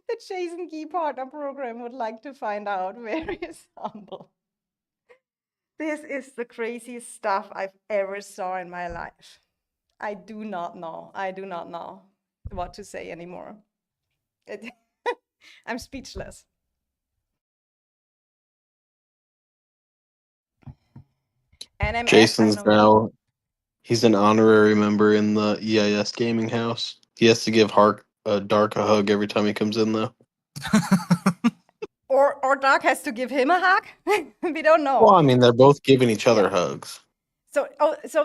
The Jason Gee partner program would like to find out where is Humble. This is the craziest stuff I've ever saw in my life. I do not know. I do not know what to say anymore. I'm speechless. NMS, Jason's now, he's an honorary member in the EIS Gaming House. He has to give Dark a hug every time he comes in, though. Or Dark has to give him a hug. We don't know. Well, I mean, they're both giving each other hugs. So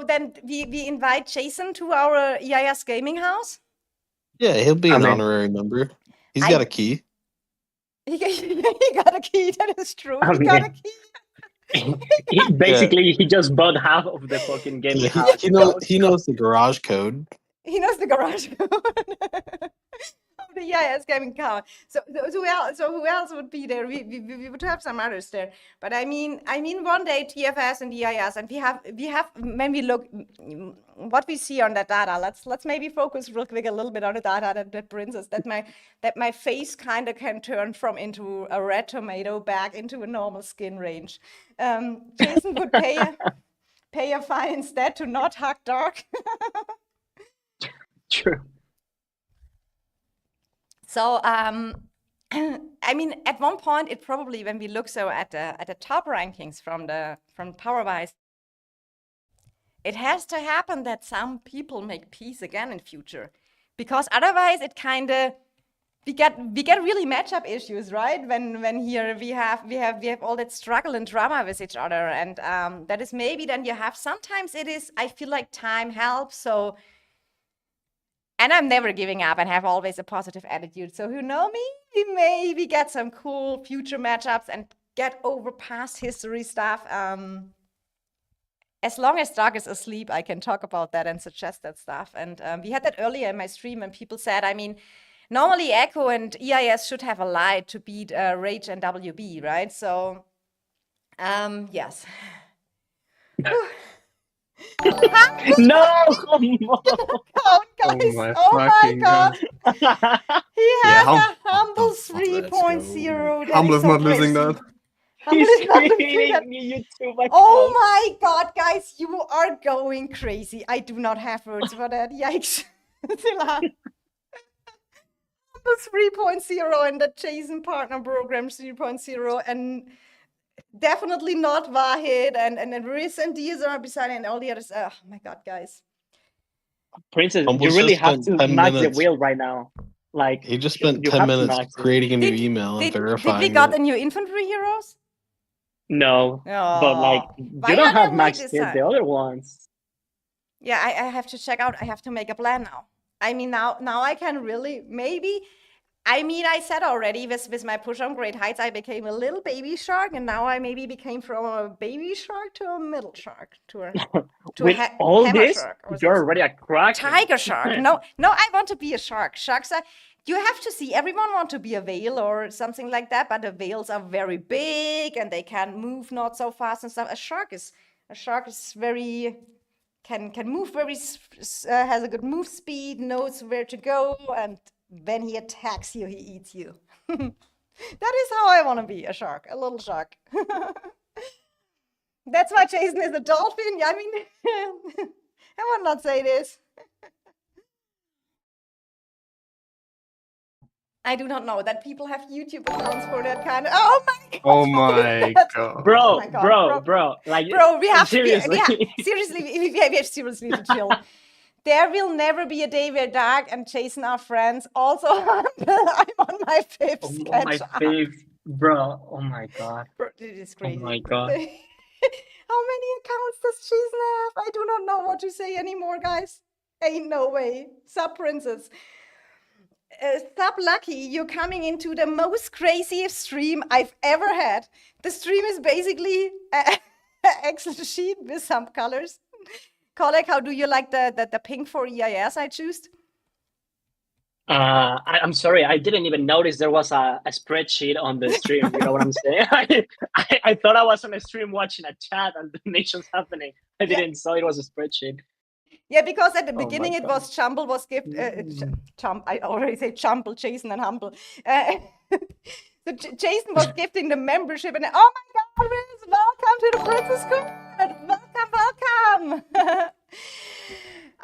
then we invite Jason to our EIS Gaming House. Yeah, he'll be an in. honorary member. He's got a key. He got a key. That is true. I He got a mean- key. Basically, he just bought half of the fucking gaming He, house. he knows the garage code. He knows the garage code. The EIS Gaming House. So who else would be there? We would have some others there. But I mean one day TFS and EIS, and we have when we look what we see on that data. Let's maybe focus real quick a little bit on the data that brings us that my face kind of can turn from into a red tomato back into a normal skin range. Jason would pay a fine instead to not hug Dark. True. So, I mean, at one point, it probably, when we look at the top rankings from PowerWise, it has to happen that some people make peace again in future, because otherwise it kind of we get really matchup issues, right? When here we have all that struggle and drama with each other, and that is maybe then you have sometimes it is. I feel like time helps so. And I'm never giving up and have always a positive attitude. So who know me, we maybe get some cool future matchups and get over past history stuff. as long as Doc is asleep, I can talk about that and suggest that stuff. And we had that earlier in my stream, and people said, I mean, normally Echo and EIS should have a lie to beat Rage and WB, right? So, yes. No! Oh, guys, my oh my fucking god. God. He has hum- a humble Let's go. 3.0. That Humble is is so not losing crazy. that. Humble He's is not losing creating that. new YouTube account. Oh my god, guys, you are going crazy. I do not have words for that. Yikes. Humble 3.0 and the Jason Partner Program 3.0, and definitely not Wahid and Riz and Diaz are beside and all the others. Oh my god, guys. Princess, Humble you really just have to spent 10 match the minutes. wheel right now. Like He just you- spent you 10 have to minutes match it. creating a new Did- email and Did we verifying got it. a new infantry heroes? No, but like Oh, you why don't are have they maxed this the time? other ones. Yeah, I have to check out. I have to make a plan now. I mean, now I can really maybe. I mean, I said already with my push on Great Heights, I became a little baby shark, and now I maybe became from a baby shark to a middle shark to a With ha- all hammer this, shark or you're something. already a crack. Tiger shark. No, I want to be a shark. Sharks are. You have to see. Everyone want to be a whale or something like that, but the whales are very big and they can move not so fast and stuff. A shark is very can move very has a good move speed, knows where to go, and when he attacks you, he eats you. That is how I want to be, a shark, a little shark. That's why Jason is a dolphin. I mean, I would not say this. I do not know that people have YouTube accounts for that kind of. Oh my god! Oh my That's- god. Bro, Oh my God, bro, like Bro, we have seriously. seriously, we have seriously to chill. There will never be a day where Doug and Jason are friends. Also, I'm on my fifth Oh sketch. my fave, bro. Oh my god. Bro, it is crazy. my God. How many accounts does Jason have? I do not know what to say anymore, guys. Ain't no way. Sub Princess. Sub Lucky, you're coming into the most craziest stream I've ever had. The stream is basically an Excel sheet with some colors. Colleague, how do you like the pink for EIS I choose? I'm sorry, I didn't even notice there was a spreadsheet on the stream. You know what I'm saying? I thought I was on a stream watching a chat and the nation's happening. I didn't saw it was a spreadsheet. Yeah, because at the my beginning it God. was Chumble was gift. Chump. I already say Chumble, Jason, and Humble. So Jason was gifting the membership, and oh my God, Riz, welcome to the Princess Squad! Welcome.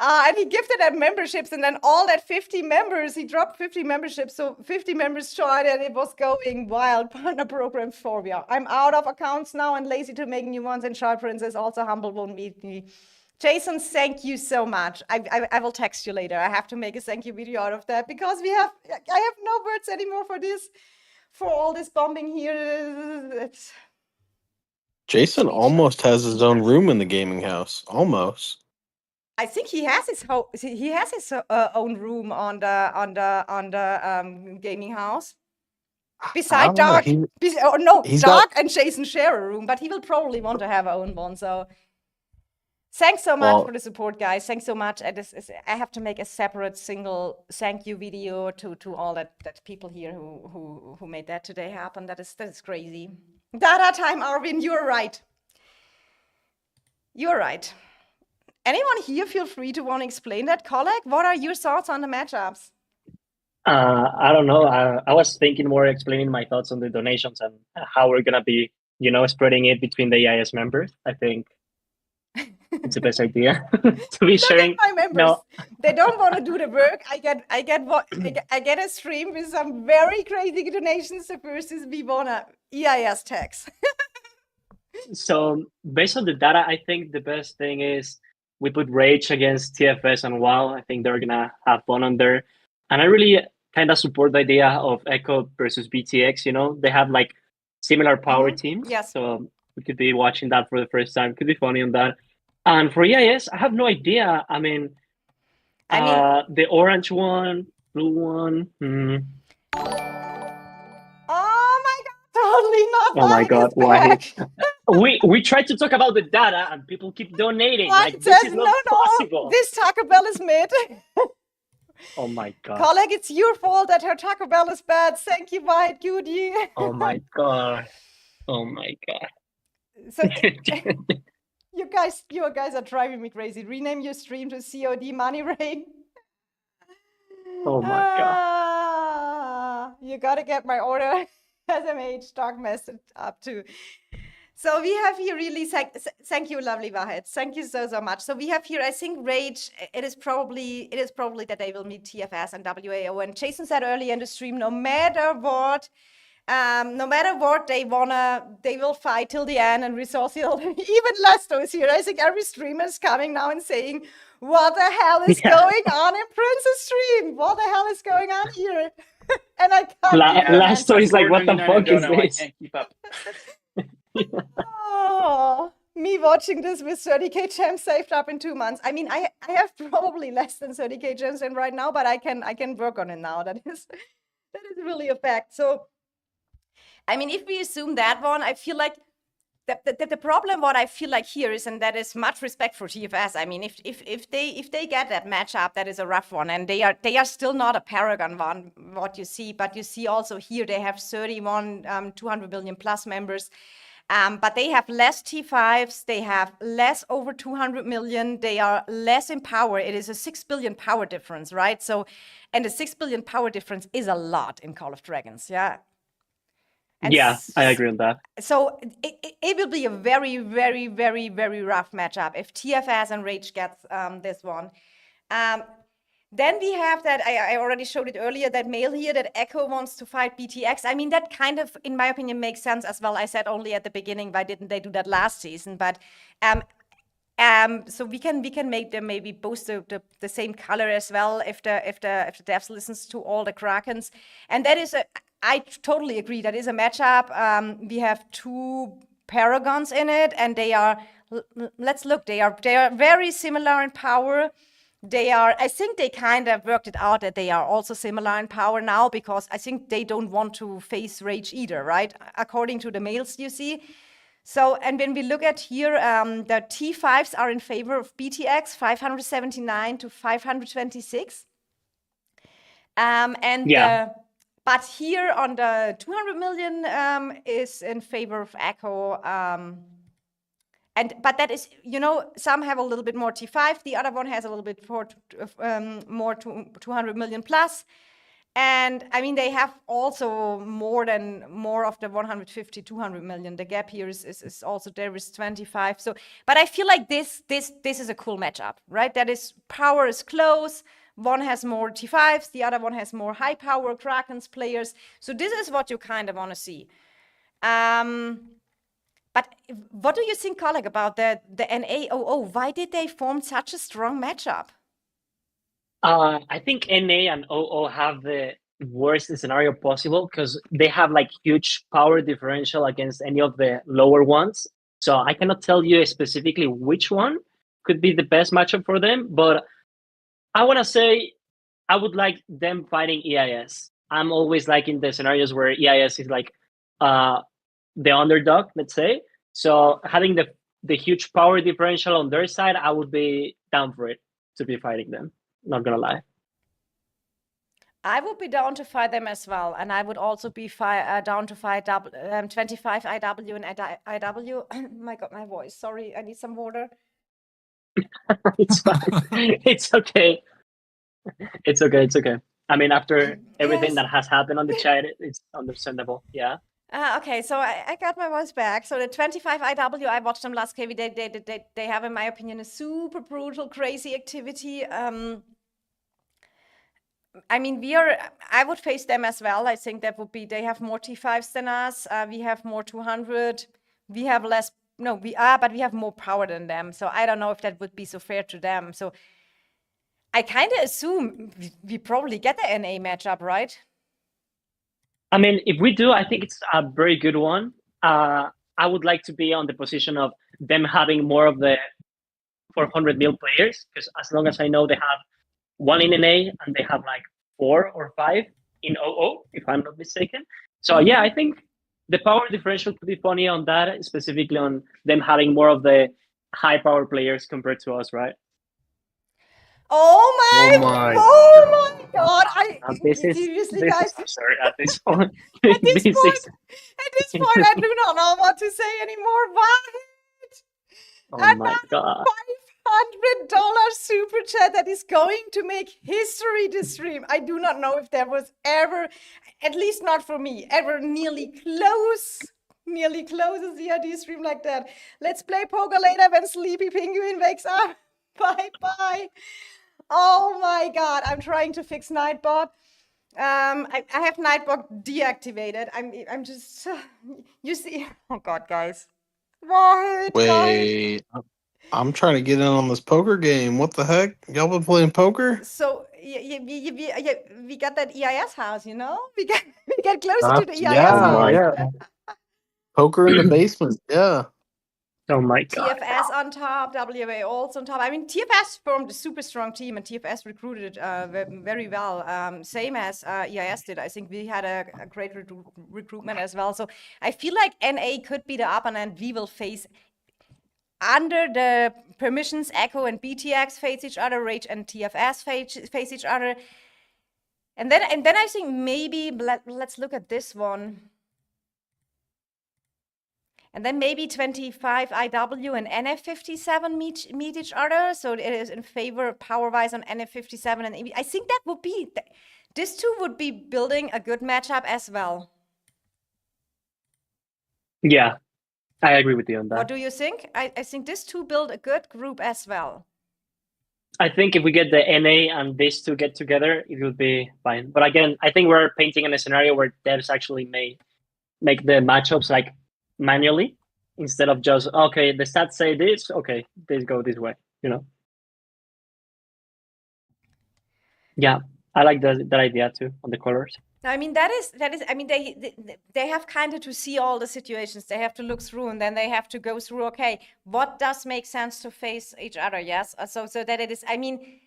And he gifted them memberships, and then all that 50 members, he dropped 50 memberships, so 50 members joined, and it was going wild. Partner program for you. I'm out of accounts now and lazy to make new ones, and Sharp Princess also Humble won't meet me. Jason, thank you so much. I will text you later. I have to make a thank you video out of that because I have no words anymore for this, for all this bombing here. It's Jason almost has his own room in the gaming house. Almost. I think he has his own room on the gaming house. Beside Ah, Doc, he- he's Doc got- and Jason share a room, but he will probably want to have our own one. So thanks so much Well- for the support, guys. Thanks so much. I have to make a separate single thank you video to all that people here who made that today happen. That is crazy. Data time, Arvin. You're right. You're right. Anyone here feel free to want to explain that? Colleague, what are your thoughts on the matchups? I don't know. I was thinking more explaining my thoughts on the donations and how we're gonna be, spreading it between the EIS members. I think it's the best idea to be Look sharing. at my members. No, They don't want to do the work. I get a stream with some very crazy donations versus we wanna EIS tax. so based on the data, I think the best thing is we put Rage against TFS and WoW. I think they're gonna have fun on there, and I really kind of support the idea of Echo versus BTX. They have like similar power teams. Yes. So we could be watching that for the first time. Could be funny on that. And for EIS, I have no idea. I mean, the orange one, blue one. Oh my God, totally not. Oh my Wahid God, is why? back. we tried to talk about the data and people keep donating. What? Like this is No, not no. possible. This Taco Bell is mid. Oh my god. Colleague, it's your fault that her Taco Bell is bad. Thank you, White Goody. Oh my god. Oh my god. So you guys are driving me crazy. Rename your stream to COD Money Rain. Oh my god. You gotta get my order SMH dark message up too. So we have here really, thank you, lovely Wahed. Thank you so much. So we have here, I think, Rage. It is probably that they will meet TFS and WAO. And Jason said earlier in the stream, no matter what they will fight till the end and resource heal. Even Lesto is here. I think every streamer is coming now and saying, what the hell is going on in Prince's stream? What the hell is going on here? And I can't. Lesto is like, what the fuck is I this? can't keep up. Oh, me watching this with 30k gems saved up in 2 months. I mean, I have probably less than 30k gems in right now, but I can work on it now. That is really a fact. So, I mean, if we assume that one, I feel like the problem what I feel like here is, and that is much respect for TFS. I mean, if they get that matchup, that is a rough one, and they are still not a paragon one, what you see, but you see also here they have 31 200 million plus members. But they have less T5s, they have less over 200 million, they are less in power. It is a 6 billion power difference, right? So, and the 6 billion power difference is a lot in Call of Dragons, yeah. And yeah, I agree on that. So it will be a very, very, very, very rough matchup if TFS and Rage gets this one. Then we have that, I already showed it earlier, that mail here that Echo wants to fight BTX. I mean, that kind of, in my opinion, makes sense as well. I said only at the beginning, why didn't they do that last season? But so we can make them maybe both the same color as well if the devs listens to all the Krakens. And that is I totally agree. That is a matchup. We have 2 paragons in it, and they are. Let's look. They are very similar in power. They are. I think they kind of worked it out that they are also similar in power now because I think they don't want to face Rage either, right? According to the mails you see. So, and when we look at here, the T5s are in favor of BTX, 579 to 526. And yeah. But here on the 200 million is in favor of Echo. But that is, some have a little bit more T5. The other one has a little bit more 200 million plus. And I mean, they have also more of the 150, 200 million. The gap here is also there is 25. So, but I feel like this is a cool matchup, right? That is power is close. One has more T5s, the other one has more high power Krakens players. So this is what you kind of want to see. But what do you think, colleague, about the NAOO? Why did they form such a strong matchup? I think NA and OO have the worst scenario possible because they have like huge power differential against any of the lower ones. So I cannot tell you specifically which one could be the best matchup for them, but I want to say I would like them fighting EIS. I'm always liking the scenarios where EIS is like the underdog, let's say. So having the huge power differential on their side, I would be down for it to be fighting them. Not gonna lie. I would be down to fight them as well, and I would also be down to fight 25 IW and IW. My God, my voice. Sorry, I need some water. It's fine. It's okay. It's okay. I mean, after everything that has happened on the chat, it's understandable. Yeah. Okay, so I got my voice back. So the 25 IW, I watched them last KV. They have, in my opinion, a super brutal, crazy activity. I mean, I would face them as well. I think that would be, they have more T5s than us. We have more 200. We have less, no, but we have more power than them. So I don't know if that would be so fair to them. So I kind of assume we probably get the NA matchup, right? I mean, if we do, I think it's a very good one. I would like to be on the position of them having more of the 400 mil players, because as long as I know, they have 1 in NA and they have like 4 or 5 in OO, if I'm not mistaken. So yeah, I think the power differential could be funny on that, specifically on them having more of the high power players compared to us, right? Oh my God! Seriously, guys. I'm sorry. At this point, At this this point, is- I do not know what to say anymore. What? oh my god. $500 super chat that is going to make history this stream. I do not know if there was ever, at least not for me, ever nearly close a CRD stream like that. Let's play poker later when Sleepy Penguin wakes up. Bye bye. Oh my God, I'm trying to fix Nightbot. I have Nightbot deactivated. I'm just, you see, oh God, guys. What? Guys? Wait, I'm trying to get in on this poker game. What the heck? Y'all been playing poker? So we got that EIS house, you know? We get closer to the EIS yeah, house. yeah. Poker in the basement. Yeah. Oh my god. TFS on top, WA also on top. I mean, TFS formed a super strong team, and TFS recruited very well, same as EIS did. I think we had a great recruitment as well. So I feel like NA could be the opponent we will face under the permissions. Echo and BTX face each other, Rage and TFS face each other. And then I think maybe let's look at this one. And then maybe 25 IW and NF57 meet each other. So it is in favor power-wise on NF57 and I think that would be, this two would be building a good matchup as well. Yeah, I agree with you on that. What do you think? I think this two build a good group as well. I think if we get the NA and these two get together, it would be fine. But again, I think we're painting in a scenario where devs actually may make the matchups like manually instead of just, okay, the stats say this, okay, this go this way, you know? Yeah, I like that idea too on the colors. I mean, that is. I mean, they have kind of to see all the situations. They have to look through, and then they have to go through. Okay, what does make sense to face each other? Yes, so that it is. I mean,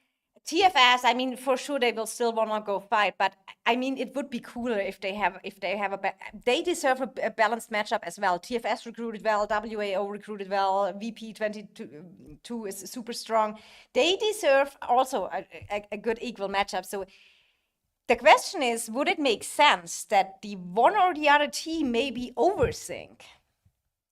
TFS. I mean, for sure they will still want to go fight, but I mean, it would be cooler if they have they deserve a balanced matchup as well. TFS recruited well, WAO recruited well, VP22 is super strong. They deserve also a good equal matchup. So. The question is, would it make sense that the one or the other team maybe overthink?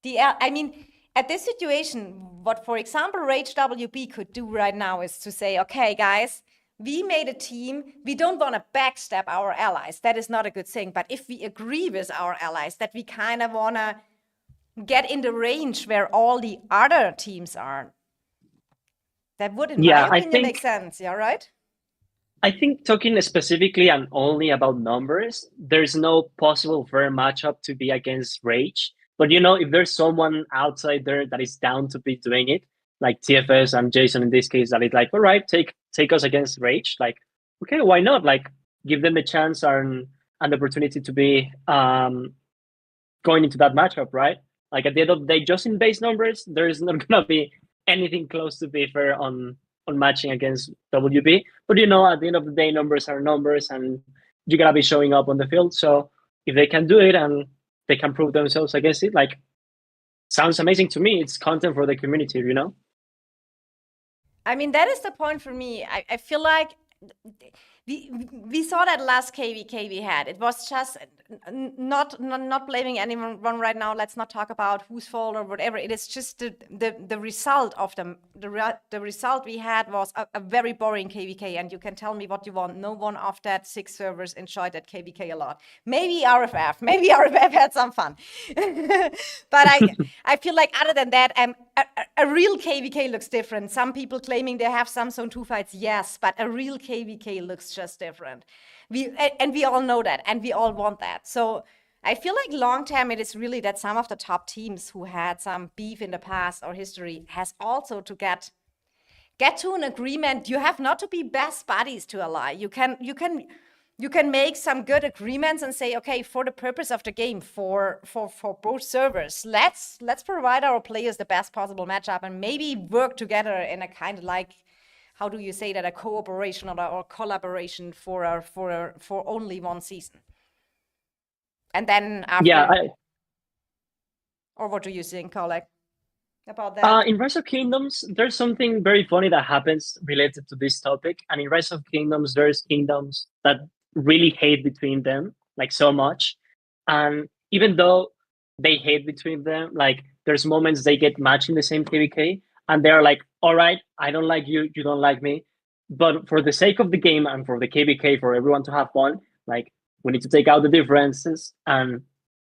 I mean, at this situation, what, for example, Rage WB could do right now is to say, okay, guys, we made a team. We don't want to backstab our allies. That is not a good thing. But if we agree with our allies that we kind of want to get in the range where all the other teams are, that would, in my opinion, make sense. Yeah, right? I think talking specifically and only about numbers, there's no possible fair matchup to be against Rage. But you know, if there's someone outside there that is down to be doing it, like TFS and Jason in this case, that is like, all right, take us against Rage. Like, okay, why not? Like, give them the chance and the opportunity to be going into that matchup, right? Like at the end of the day, just in base numbers, there's not gonna be anything close to be fair on matching against WB. But you know, at the end of the day, numbers are numbers and you gotta be showing up on the field. So if they can do it and they can prove themselves against it, like, sounds amazing to me. It's content for the community, you know? I mean, that is the point for me. I feel like we saw that last KVK we had. It was just not blaming anyone right now. Let's not talk about whose fault or whatever. It is just the result of them. The result we had was a very boring KVK, and you can tell me what you want. No one of that 6 servers enjoyed that KVK a lot. Maybe RFF. Maybe RFF had some fun. But I feel like other than that, a real KVK looks different. Some people claiming they have some Zone 2 fights, yes, but a real KVK looks just different. We all know that, and we all want that. So I feel like long term, it is really that some of the top teams who had some beef in the past or history has also to get to an agreement. You have not to be best buddies to ally. You can make some good agreements and say, okay, for the purpose of the game, for both servers, let's provide our players the best possible matchup and maybe work together in a kind of like, how do you say that, a cooperation or collaboration for only one season. And then after, Or what do you think, Colin, about that? In Rise of Kingdoms, there's something very funny that happens related to this topic. And in Rise of Kingdoms, there's kingdoms that really hate between them, like so much. And even though they hate between them, like there's moments they get matched in the same KVK, and they're like, all right, I don't like you, you don't like me. But for the sake of the game and for the KVK, for everyone to have fun, like we need to take out the differences and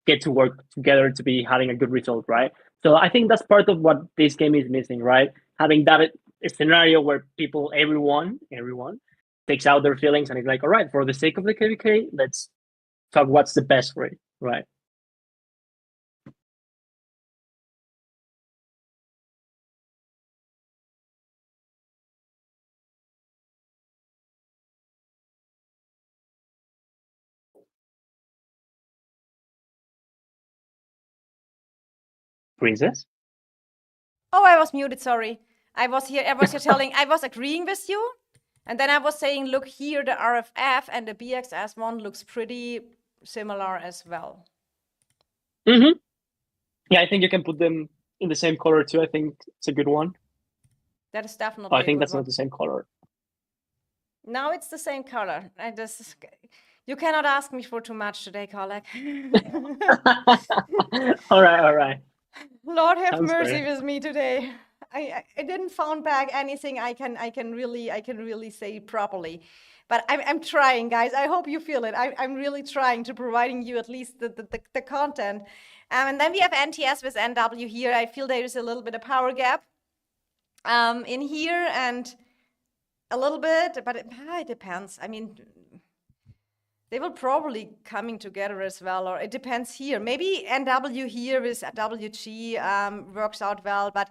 get to work together to be having a good result, right? So I think that's part of what this game is missing, right? Having that scenario where people, everyone takes out their feelings and is like, all right, for the sake of the KVK, let's talk what's the best for it, right? Princess? Oh, I was muted, sorry. I was here telling, I was agreeing with you. And then I was saying, look here, the RFF and the BXS one looks pretty similar as well. Mm-hmm. Yeah, I think you can put them in the same color too. I think it's a good one. That is definitely Oh, I think a good that's one. not the same color. No, it's the same color. You cannot ask me for too much today, Colin. All right. Lord have Sounds mercy fair. with me today. I didn't found back anything I can really say properly, but I'm trying, guys. I hope you feel it. I'm really trying to providing you at least the content. And then we have NTS with NW here. I feel there is a little bit of power gap in here and a little bit, but it depends. I mean, they will probably coming together as well, or it depends here. Maybe NW here with WG works out well, but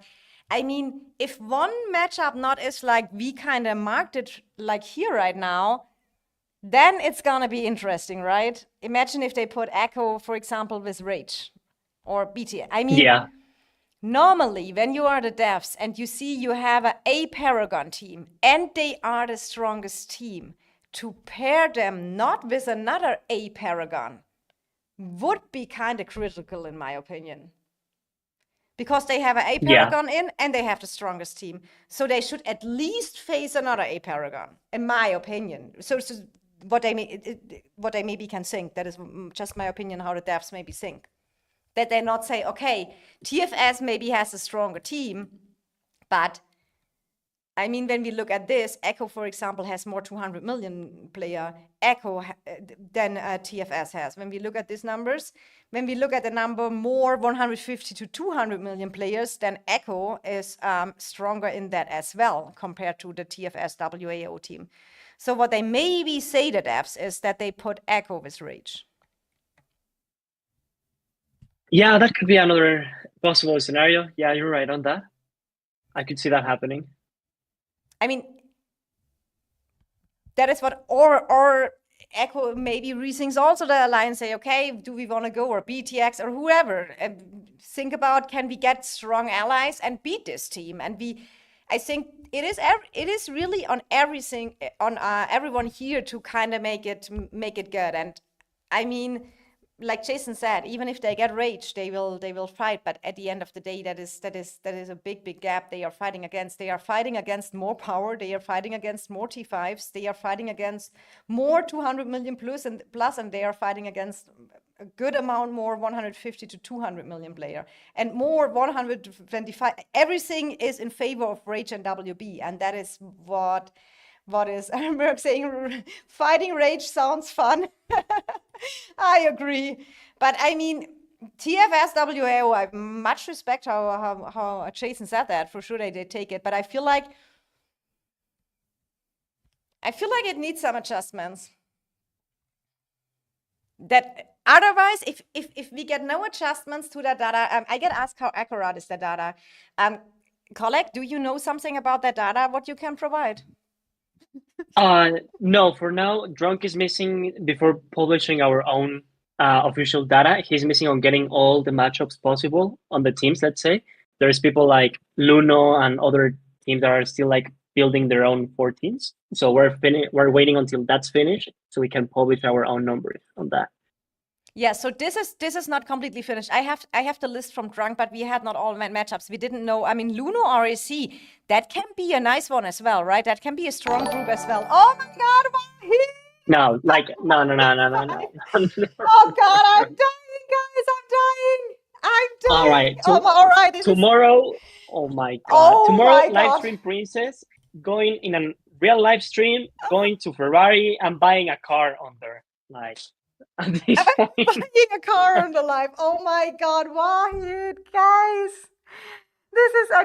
I mean, if one matchup not is like we kind of marked it like here right now, then it's gonna be interesting, right? Imagine if they put Echo, for example, with Rage or BT. I mean, Yeah. normally when you are the devs and you see you have a Paragon team and they are the strongest team, to pair them not with another A Paragon would be kind of critical in my opinion. Because they have an A Paragon in and they have the strongest team. So they should at least face another A Paragon, in my opinion. So what they maybe can think, that is just my opinion how the devs maybe think. That they not say, okay, TFS maybe has a stronger team, but I mean, when we look at this, Echo, for example, has more 200 million player Echo than TFS has. When we look at these numbers, when we look at the number more 150 to 200 million players, then Echo is stronger in that as well compared to the TFS WAO team. So what they maybe say, the devs, is that they put Echo with Rage. Yeah, that could be another possible scenario. Yeah, you're right on that. I could see that happening. I mean, that is what, or Echo maybe rethinks also the alliance, say, okay, do we want to go, or BTX or whoever, and think about, can we get strong allies and beat this team? And I think it is really on everything, on everyone here to kind of make it good. And I mean, like Jason said, even if they get Rage, they will fight. But at the end of the day, that is a big gap they are fighting against. They are fighting against more power. They are fighting against more T5s. They are fighting against more 200 million plus, and they are fighting against a good amount more 150 to 200 million player and more 125. Everything is in favor of Rage and WB, and that is what is Merck saying? Fighting Rage sounds fun. I agree. But I mean, TFS WAO, I much respect how Jason said that. For sure they did take it. But I feel like it needs some adjustments. That otherwise, if we get no adjustments to that data, I get asked how accurate is the data. Colleague, do you know something about that data, what you can provide? No, for now, Drunk is missing before publishing our own official data. He's missing on getting all the matchups possible on the teams, let's say. There's people like Luno and other teams that are still like building their own 14s. So we're waiting until that's finished so we can publish our own numbers on that. Yeah, so this is not completely finished. I have the list from Drunk, but we had not all matchups. We didn't know. I mean, Luno RAC, that can be a nice one as well, right? That can be a strong group as well. Oh my God, Wahid! No, like no. Oh God, I'm dying, guys! I'm dying! All right, all right. This is- tomorrow. Oh my God! Oh Tomorrow, my live God. stream Princess going in a real live stream, going to Ferrari and buying a car on there. Like at this point. buying a car on the live. Oh my God, Wahid, guys! This is I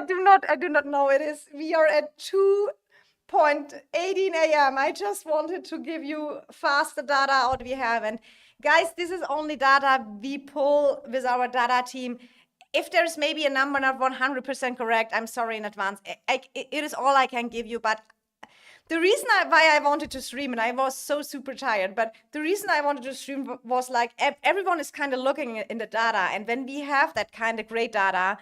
do not know. It is. We are at 2:18 a.m. I just wanted to give you fast the data out we have, and guys, this is only data we pull with our data team. If there's maybe a number not 100% correct, I'm sorry in advance. It is all I can give you, but the reason why I wanted to stream, and I was so super tired, but the reason I wanted to stream was like everyone is kind of looking in the data, and when we have that kind of great data,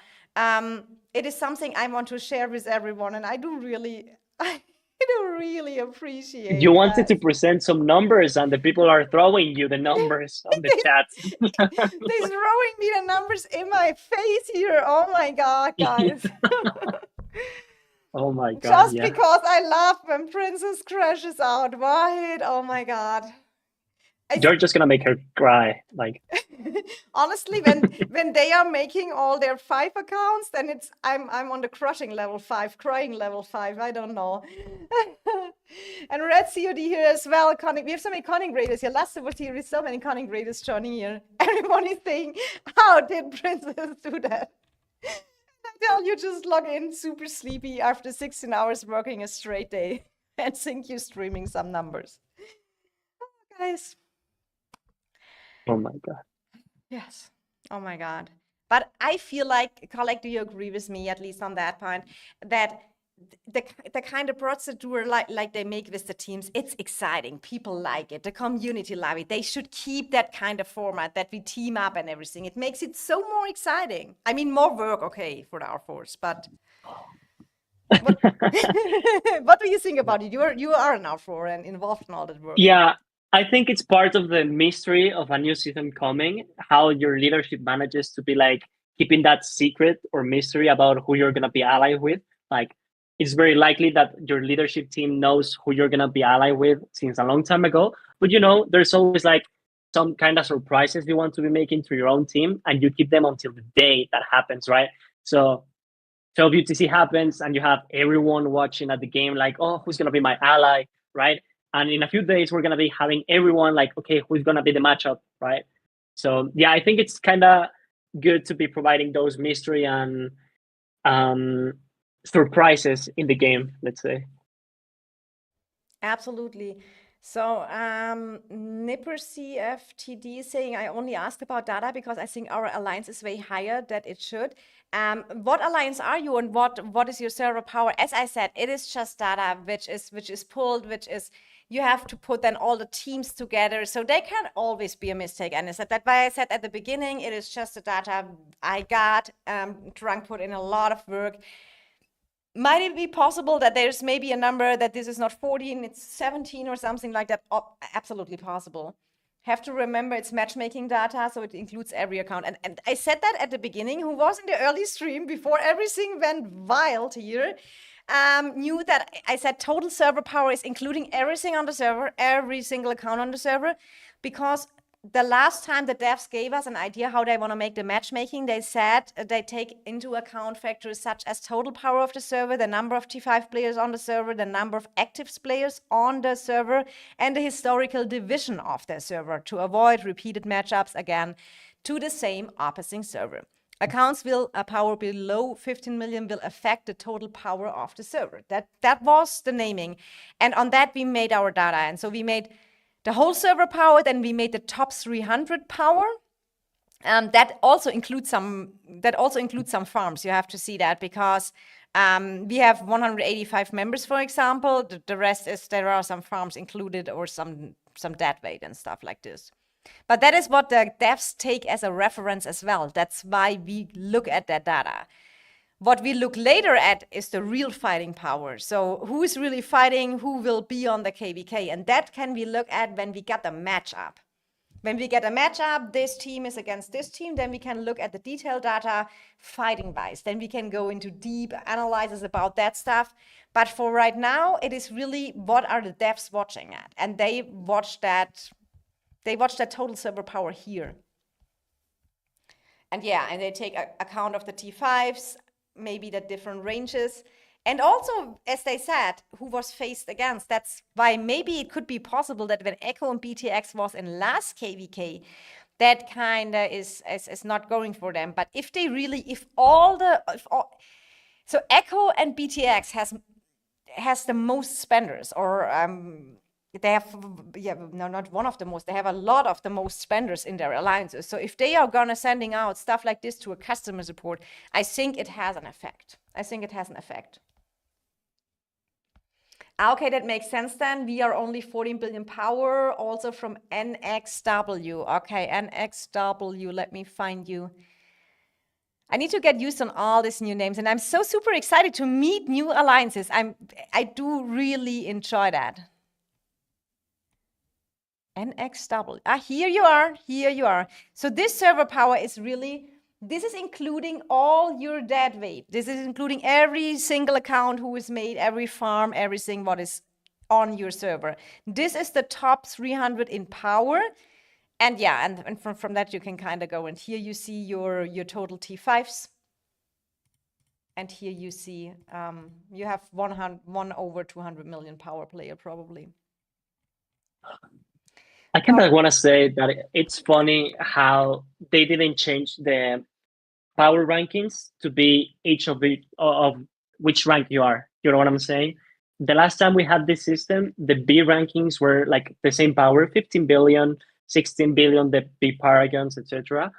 it is something I want to share with everyone, and I do really appreciate. You wanted to that. present some numbers, and the people are throwing you the numbers on the chat. They're throwing me the numbers in my face here. Oh my God, guys. Oh my God! Just Yeah. because I love when Princess crashes out. Wahid, oh my God. You're just gonna make her cry. Like Honestly, when they are making all their 5 accounts, then it's I'm on the crushing level 5, crying level 5. I don't know. And Red COD here as well. We have so many conning graders here. Lasse was here with so many conning graders joining here. Everyone is saying, how did Princess do that? I tell you, just log in super sleepy after 16 hours working a straight day and think you're streaming some numbers. Oh, guys. oh my God! Yes. Oh my God. But I feel like, Colleague, do you agree with me, at least on that point, that the kind of procedure like they make with the teams, it's exciting. People like it. The community love it. They should keep that kind of format that we team up and everything. It makes it so more exciting. I mean, more work, okay, for our force, but what do you think about it? You are an R4 and involved in all that work. Yeah, I think it's part of the mystery of a new season coming. How your leadership manages to be like keeping that secret or mystery about who you're gonna be allied with. Like, it's very likely that your leadership team knows who you're gonna be allied with since a long time ago. But there's always like some kind of surprises you want to be making to your own team, and you keep them until the day that happens, right? So WTC happens, and you have everyone watching at the game, like, oh, who's gonna be my ally, right? And in a few days, we're gonna be having everyone like, okay, who's gonna be the matchup, right? So yeah, I think it's kind of good to be providing those mystery and surprises in the game, let's say. Absolutely. So Nipper CFTD saying, I only asked about data because I think our alliance is way higher than it should. What alliance are you, and what is your server power? As I said, it is just data which is pulled, you have to put then all the teams together. So there can always be a mistake. And that's why I said at the beginning, it is just the data I got. Drunk put in a lot of work. Might it be possible that there's maybe a number that this is not 14, it's 17 or something like that? Oh, absolutely possible. Have to remember it's matchmaking data, so it includes every account. And I said that at the beginning. Who was in the early stream before everything went wild here, knew that I said total server power is including everything on the server, every single account on the server, because the last time the devs gave us an idea how they want to make the matchmaking, they said they take into account factors such as total power of the server, the number of T5 players on the server, the number of active players on the server, and the historical division of the server to avoid repeated matchups again to the same opposing server. Accounts will power below 15 million will affect the total power of the server. That was the naming. And on that, we made our data. And so we made the whole server power, then we made the top 300 power. That also includes some farms. You have to see that because we have 185 members, for example. The rest is there are some farms included or some dead weight and stuff like this. But that is what the devs take as a reference as well. That's why we look at that data. What we look later at is the real fighting power. So who is really fighting, who will be on the KVK, and that can we look at when we get the matchup. When we get a matchup, this team is against this team, then we can look at the detailed data fighting wise. Then we can go into deep analysis about that stuff. But for right now, it is really what are the devs watching at? And they watch that total server power here. And yeah, and they take account of the T5s, maybe the different ranges. And also, as they said, who was faced against. That's why maybe it could be possible that when Echo and BTX was in last KVK, that kind of is not going for them. But if they really, so Echo and BTX has the most spenders, or they have, no, not one of the most, they have a lot of the most spenders in their alliances. So if they are gonna sending out stuff like this to a customer support, I think it has an effect. Okay, that makes sense then. We are only 14 billion power, also from NXW. Okay, NXW, let me find you. I need to get used on all these new names, and I'm so super excited to meet new alliances. I do really enjoy that. NXW. Here you are. So this server power is really, this is including all your dead weight. This is including every single account who is made, every farm, everything what is on your server. This is the top 300 in power. And yeah, and from that you can kind of go, and here you see your total T5s. And here you see, you have one over 200 million power player probably. I kind of want to say that it's funny how they didn't change the power rankings to be each of which rank you are. You know what I'm saying? The last time we had this system, the B rankings were like the same power, 15 billion, 16 billion, the B paragons, etc.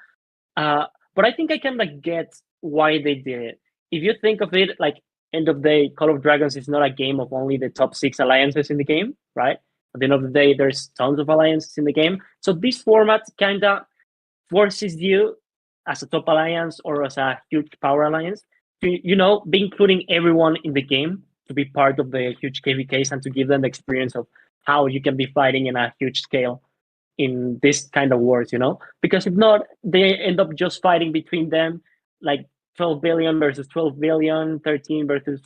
But I think I can like get why they did it. If you think of it, like end of the day, Call of Dragons is not a game of only the top 6 alliances in the game, right? At the end of the day, there's tons of alliances in the game. So this format kind of forces you as a top alliance or as a huge power alliance to, you know, be including everyone in the game to be part of the huge KVKs and to give them the experience of how you can be fighting in a huge scale in this kind of wars, you know? Because if not, they end up just fighting between them, like 12 billion versus 12 billion, 13 versus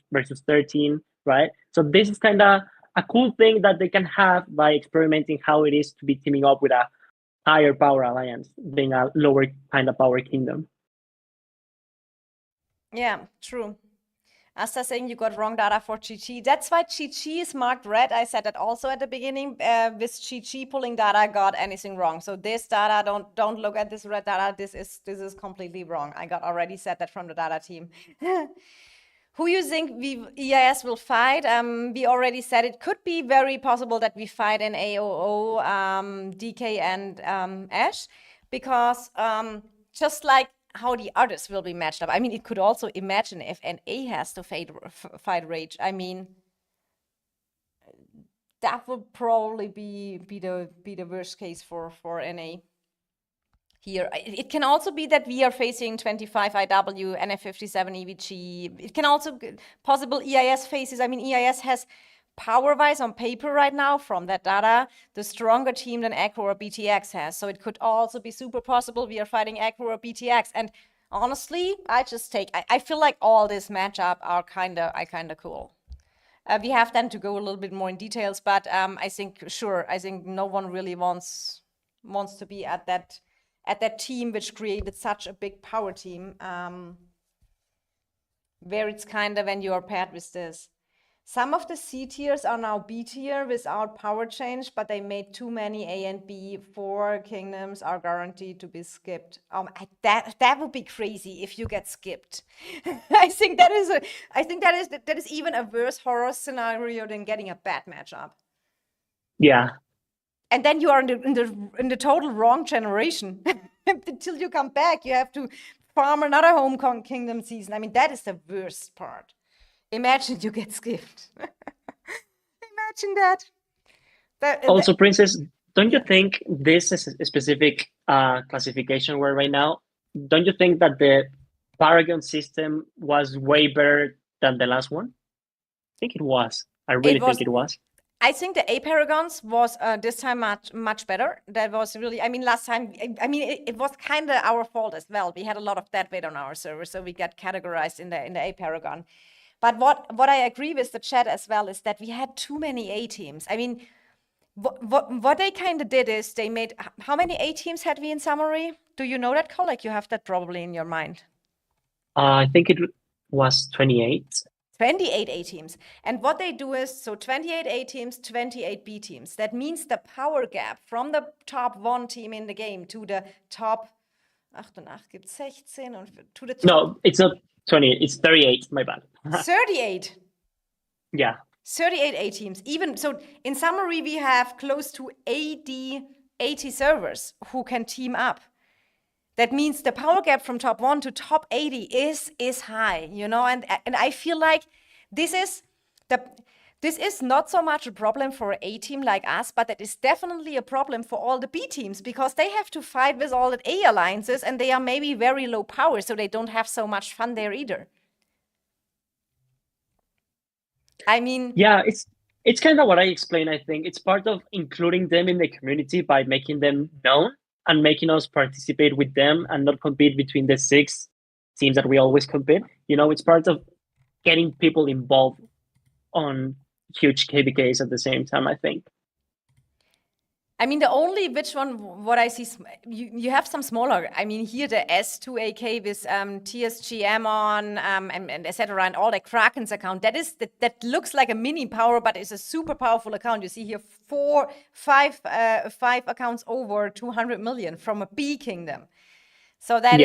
13, right? So this is kind of a cool thing that they can have by experimenting how it is to be teaming up with a higher power alliance, being a lower kind of power kingdom. Yeah, true. Asta saying you got wrong data for Chi-Chi. That's why Chi-Chi is marked red. I said that also at the beginning. With Chi-Chi pulling data, got anything wrong. So this data, don't look at this red data. This is completely wrong. I got already said that from the data team. Who you think EIS will fight? We already said it could be very possible that we fight in AOO, DK and Ash, because just like how the others will be matched up. I mean, it could also imagine if NA has to fight Rage. I mean, that would probably be the worst case for NA. Here, it can also be that we are facing 25 IW, NF57 EVG. It can also be possible EIS faces. I mean, EIS has power-wise on paper right now from that data, the stronger team than Echo or BTX has. So it could also be super possible we are fighting Echo or BTX. And honestly, I feel like all this matchup are kind of cool. We have then to go a little bit more in details, but I think no one really wants to be at that team which created such a big power team, where it's kind of when you are paired with this. Some of the C tiers are now B tier without power change, but they made too many A and B. 4 kingdoms are guaranteed to be skipped. That would be crazy if you get skipped. I think that is even a worse horror scenario than getting a bad matchup. Yeah. And then you are in the total wrong generation. Until you come back, you have to farm another home kingdom season. I mean, that is the worst part. Imagine you get skipped. Imagine that. Also, Princess, don't you think this is a specific classification we're right now? Don't you think that the Paragon system was way better than the last one? I think it was. I really think it was. I think the A Paragons was this time much better. That was really, I mean, last time, it was kind of our fault as well. We had a lot of dead weight on our server, so we got categorized in the A Paragon. But what I agree with the chat as well is that we had too many A teams. I mean, what they kind of did is they made, how many A teams had we in summary? Do you know that, Colleague? You have that probably in your mind. I think it was 28. 28 A teams. And what they do is, so 28 A teams, 28 B teams. That means the power gap from the top 1 team in the game to the top, 8 und 8 gibt 16 und to the top. No, it's not 20. It's 38. My bad. 38. Yeah. 38 A teams. Even so, in summary, we have close to 80 servers who can team up. That means the power gap from top 1 to top 80 is high, you know, and I feel like this is not so much a problem for an A team like us, but it is definitely a problem for all the B teams because they have to fight with all the A alliances and they are maybe very low power, so they don't have so much fun there either. I mean, Yeah, it's kind of what I explained. I think it's part of including them in the community by making them known and making us participate with them and not compete between the 6 teams that we always compete. You know, it's part of getting people involved on huge KVKs at the same time, I think. I mean, the only what I see, you have some smaller, I mean, here the S2AK with TSGM on and etc. and all the Kraken's account, that looks like a mini power, but it's a super powerful account. You see here 5 accounts over 200 million from a B kingdom. So that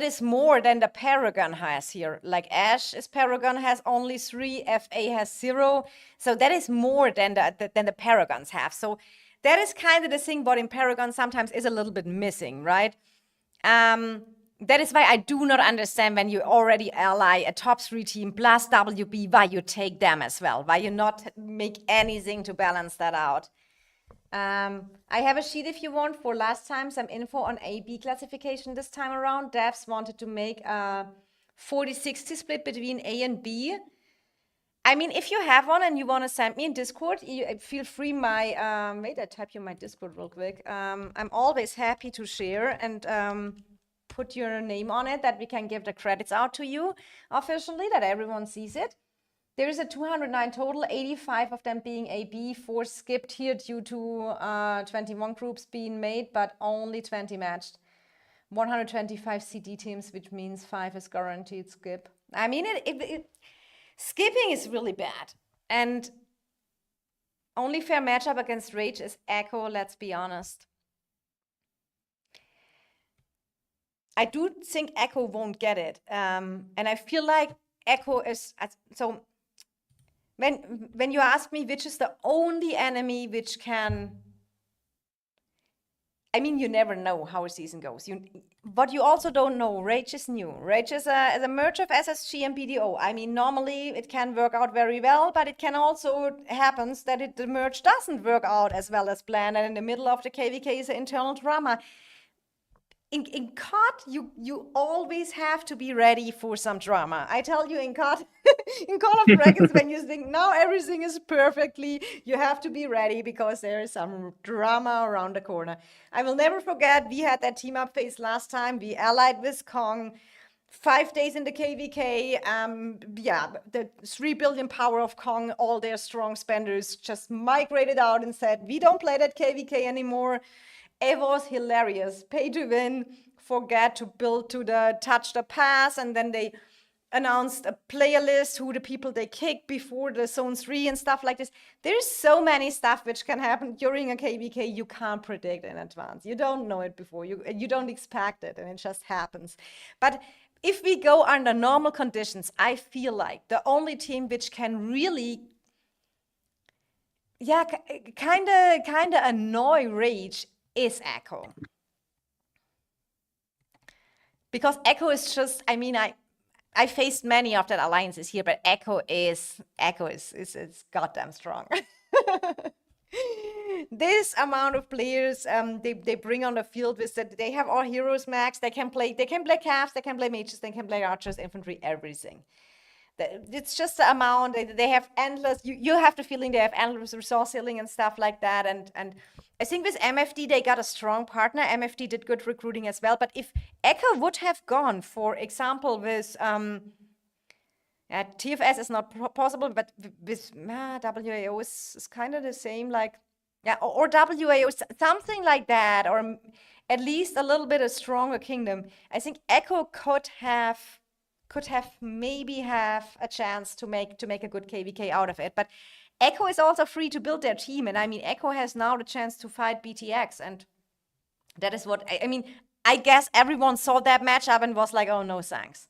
is more than the Paragon has here. Like Ash's Paragon has only 3, FA has 0. So that is more than the Paragons have. So that is kind of the thing, but in Paragon sometimes is a little bit missing, right? That is why I do not understand when you already ally a top 3 team plus WB, why you take them as well, why you not make anything to balance that out. I have a sheet if you want for last time, some info on A-B classification this time around. Devs wanted to make a 40-60 split between A and B. I mean, if you have one and you want to send me in Discord, feel free. Wait, I type you my Discord real quick. I'm always happy to share and put your name on it, that we can give the credits out to you officially, that everyone sees it. There is a 209 total, 85 of them being AB, 4 skipped here due to 21 groups being made, but only 20 matched. 125 CD teams, which means 5 is guaranteed skip. I mean, skipping is really bad. And only fair matchup against Rage is Echo, let's be honest. I do think Echo won't get it. And I feel like Echo is, so when you ask me which is the only enemy which can, I mean, you never know how a season goes. But you also don't know, Rage is new. Rage is a merge of SSG and BDO. I mean, normally it can work out very well, but it can also happen that the merge doesn't work out as well as planned, and in the middle of the KVK is an internal drama. In COD, you always have to be ready for some drama. I tell you, in COD, in Call of Dragons, when you think now everything is perfectly, you have to be ready because there is some drama around the corner. I will never forget, we had that team up phase last time. We allied with Kong, 5 days in the KVK. Yeah, the 3 billion power of Kong, all their strong spenders just migrated out and said, we don't play that KVK anymore. It was hilarious. Pay to win, forget to build to the touch the pass, and then they announced a player list, who the people they kicked before the zone 3 and stuff like this. There's so many stuff which can happen during a KVK you can't predict in advance. You don't know it before, you don't expect it, and it just happens. But if we go under normal conditions, I feel like the only team which can really kind of annoy Rage is Echo. Because Echo is just, I mean, I faced many of that alliances here, but Echo is goddamn strong. This amount of players they bring on the field with that, they have all heroes max, they can play calves, they can play mages, they can play archers, infantry, everything. It's just the amount. They have endless. You have the feeling they have endless resource healing and stuff like that. And I think with MFD they got a strong partner. MFD did good recruiting as well. But if Echo would have gone, for example, with TFS is not possible, but with WAO is kind of the same. Like or WAO, something like that, or at least a little bit a stronger kingdom. I think Echo could have maybe have a chance to make a good KVK out of it. But Echo is also free to build their team, and I mean Echo has now the chance to fight BTX, and that is what I mean. I guess everyone saw that matchup and was like, "Oh no, thanks."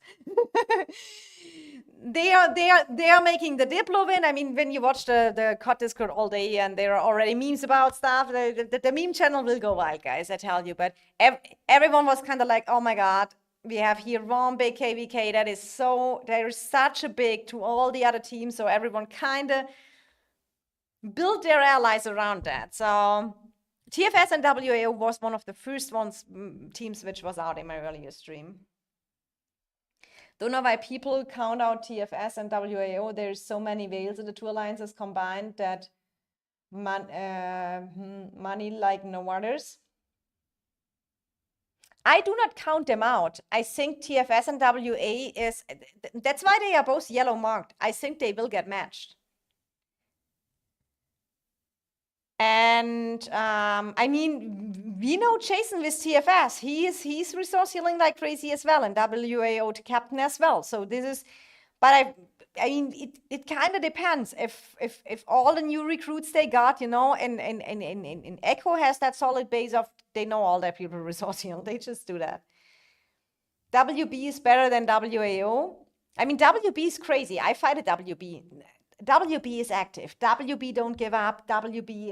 They are making the Diplo win. I mean, when you watch the COD Discord all day and there are already memes about stuff, the meme channel will go wild, guys, I tell you. But everyone was kind of like, "Oh my god, we have here one big KVK that is there is such a big to all the other teams." So everyone kind of built their allies around that. So TFS and WAO was one of the first teams which was out in my earlier stream. Don't know why people count out TFS and WAO. There's so many whales in the two alliances combined that money like no others. I do not count them out. I think TFS and WA that's why they are both yellow marked. I think they will get matched. And I mean, we know Jason with TFS. He's resource healing like crazy as well, and WAO to captain as well. So this is, but I mean, it kind of depends if all the new recruits they got, you know, and Echo has that solid base of they know all their people resource heal. They just do that. WB is better than WAO. I mean, WB is crazy. I fight a WB. WB is active. WB don't give up. WB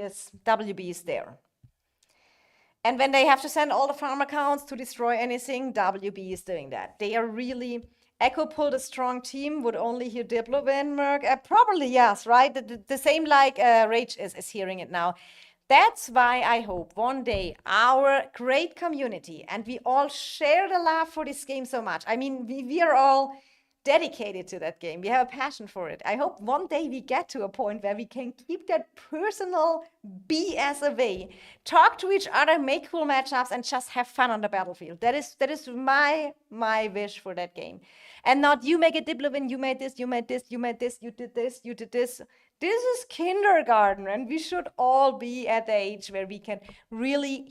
is there. And when they have to send all the farm accounts to destroy anything, WB is doing that. They are really... Echo pulled a strong team, would only hear Diplo win, Merc. Probably, yes, right? The same like Rage is hearing it now. That's why I hope one day our great community, and we all share the love for this game so much. I mean, we are all dedicated to that game. We have a passion for it. I hope one day we get to a point where we can keep that personal BS away, talk to each other, make cool matchups, and just have fun on the battlefield. That is my wish for that game. And not you make a Diplo win, you made this, you made this, you made this, you did this, you did this. This is kindergarten, and we should all be at the age where we can really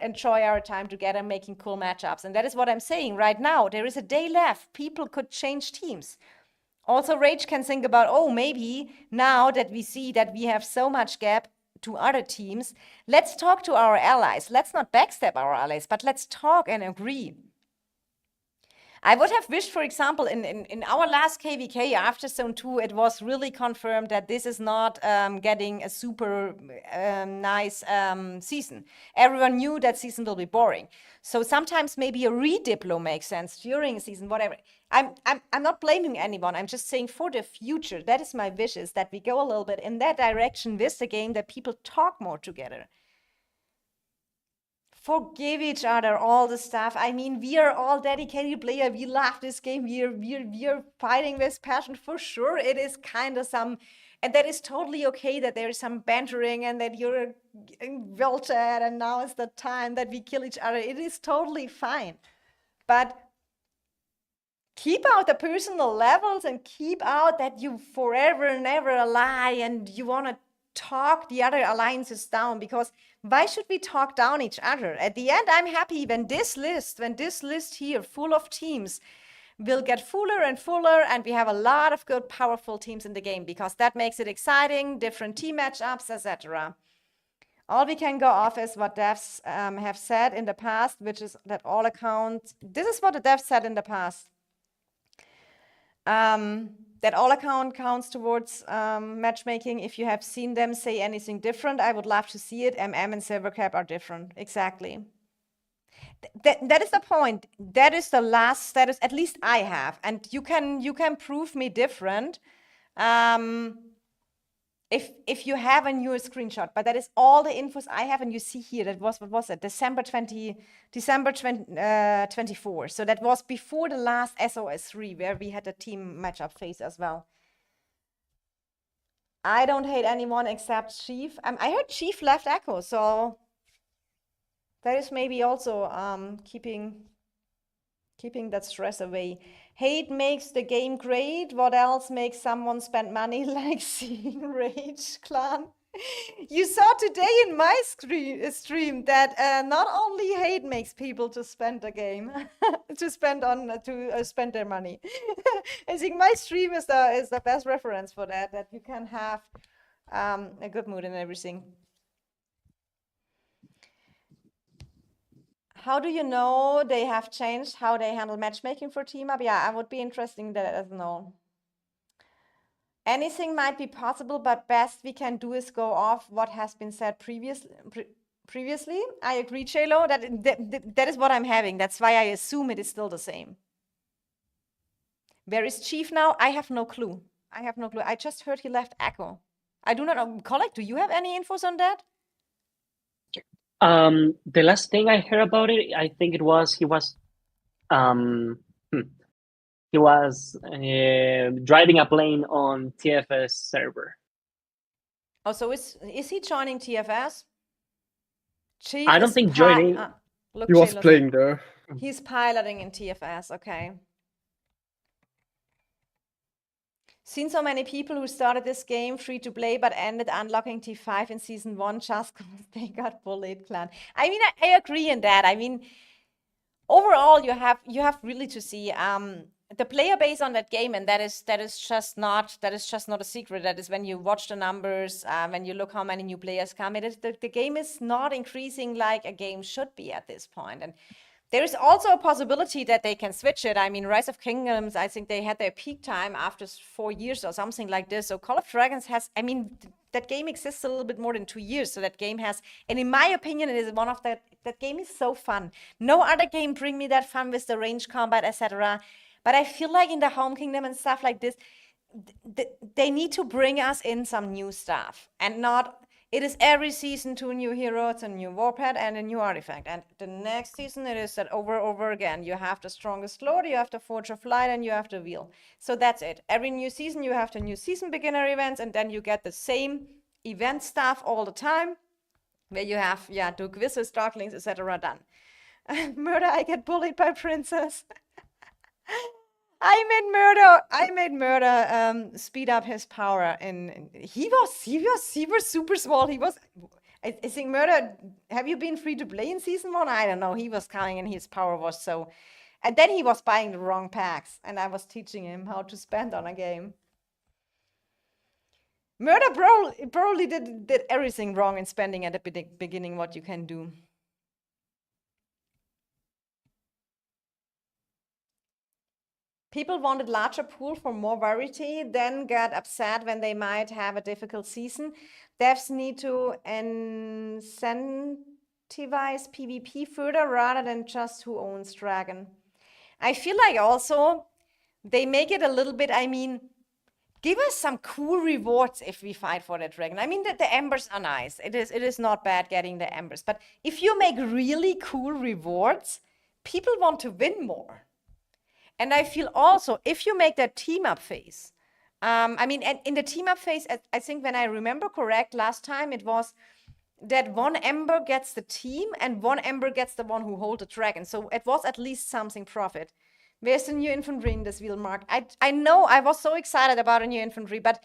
enjoy our time together making cool matchups. And that is what I'm saying right now. There is a day left. People could change teams. Also, Rage can think about, oh, maybe now that we see that we have so much gap to other teams, let's talk to our allies. Let's not backstab our allies, but let's talk and agree. I would have wished, for example, in our last KVK after Zone 2, it was really confirmed that this is not getting a super nice season. Everyone knew that season will be boring. So sometimes maybe a re-Diplo makes sense during a season, whatever. I'm not blaming anyone. I'm just saying for the future, that is my wish, is that we go a little bit in that direction with the game, that people talk more together. Forgive each other, all the stuff. I mean, we are all dedicated players. We love this game. We are fighting with passion for sure. It is kind of and that is totally okay that there is some bantering and that you're wilted and now is the time that we kill each other. It is totally fine. But keep out the personal levels and keep out that you forever never ally and you want to talk the other alliances down, because why should we talk down each other? At the end, I'm happy when this list here full of teams will get fuller and fuller, and we have a lot of good, powerful teams in the game, because that makes it exciting, different team matchups, etc. All we can go off is what devs have said in the past, which is that all accounts, this is what the devs said in the past. That all account counts towards matchmaking. If you have seen them say anything different, I would love to see it. MM and Silvercap are different. Exactly. That is the point. That is the last status, at least I have. And you can prove me different. if you have a newer screenshot, but that is all the infos I have, and you see here that was, what was it, December 24. So that was before the last SOS3 where we had a team matchup phase as well. I don't hate anyone except Chief. I heard Chief left Echo, so that is maybe also keeping that stress away. Hate makes the game great. What else makes someone spend money like seeing Rage Clan? You saw today in my stream that not only hate makes people to spend a game, to spend their money. I think my stream is the best reference for that. That you can have a good mood and everything. How do you know they have changed how they handle matchmaking for Team Up? Yeah, I would be interested in that as know. Anything might be possible, but best we can do is go off what has been said previously. I agree, Chelo, that is what I'm having. That's why I assume it is still the same. Where is Chief now? I have no clue. I just heard he left Echo. I do not know. Colleague, do you have any infos on that? The last thing I heard about it, I think he was driving a plane on TFS server. Oh, so is he joining TFS? Chief I don't is think joining. Look, He was Chelo, playing there. he's piloting in TFS, okay. Seen so many people who started this game free to play but ended unlocking T5 in season 1 just because they got bullied, Clan. I mean, I agree in that. I mean, overall, you have really to see the player base on that game, and that is just not a secret. That is when you watch the numbers, when you look how many new players come. The game is not increasing like a game should be at this point, and there is also a possibility that they can switch it. I mean, Rise of Kingdoms, I think they had their peak time after 4 years or something like this. So Call of Dragons has, I mean, that game exists a little bit more than 2 years. So that game has, and in my opinion, it is one of that game is so fun. No other game bring me that fun with the range combat, etc. But I feel like in the Home Kingdom and stuff like this, they need to bring us in some new stuff and not. It is every season 2 new heroes, a new warpad, and a new artifact. And the next season, it is that over again. You have the strongest lord, you have the Forge of Light, and you have the wheel. So that's it. Every new season, you have the new season beginner events, and then you get the same event stuff all the time, where you have, do quizzes, Darklings, etc. done. Murder, I get bullied by Princess. I made Murder speed up his power, and he was super small. I think Murder. Have you been free to play in season 1? I don't know. He was coming, and his power was so. And then he was buying the wrong packs, and I was teaching him how to spend on a game. Murder probably did everything wrong in spending at the beginning. What you can do. People wanted larger pool for more variety, then got upset when they might have a difficult season. Devs need to incentivize PvP further rather than just who owns Dragon. I feel like also they make it a little bit, I mean, give us some cool rewards if we fight for that dragon. I mean, the embers are nice. It is not bad getting the embers. But if you make really cool rewards, people want to win more. And I feel also, if you make that team up phase, I mean, in the team up phase, I think when I remember correct, last time it was that 1 ember gets the team and 1 ember gets the one who holds the dragon. So it was at least something profit. Where's the new infantry in this wheel, Mark? I know I was so excited about a new infantry, but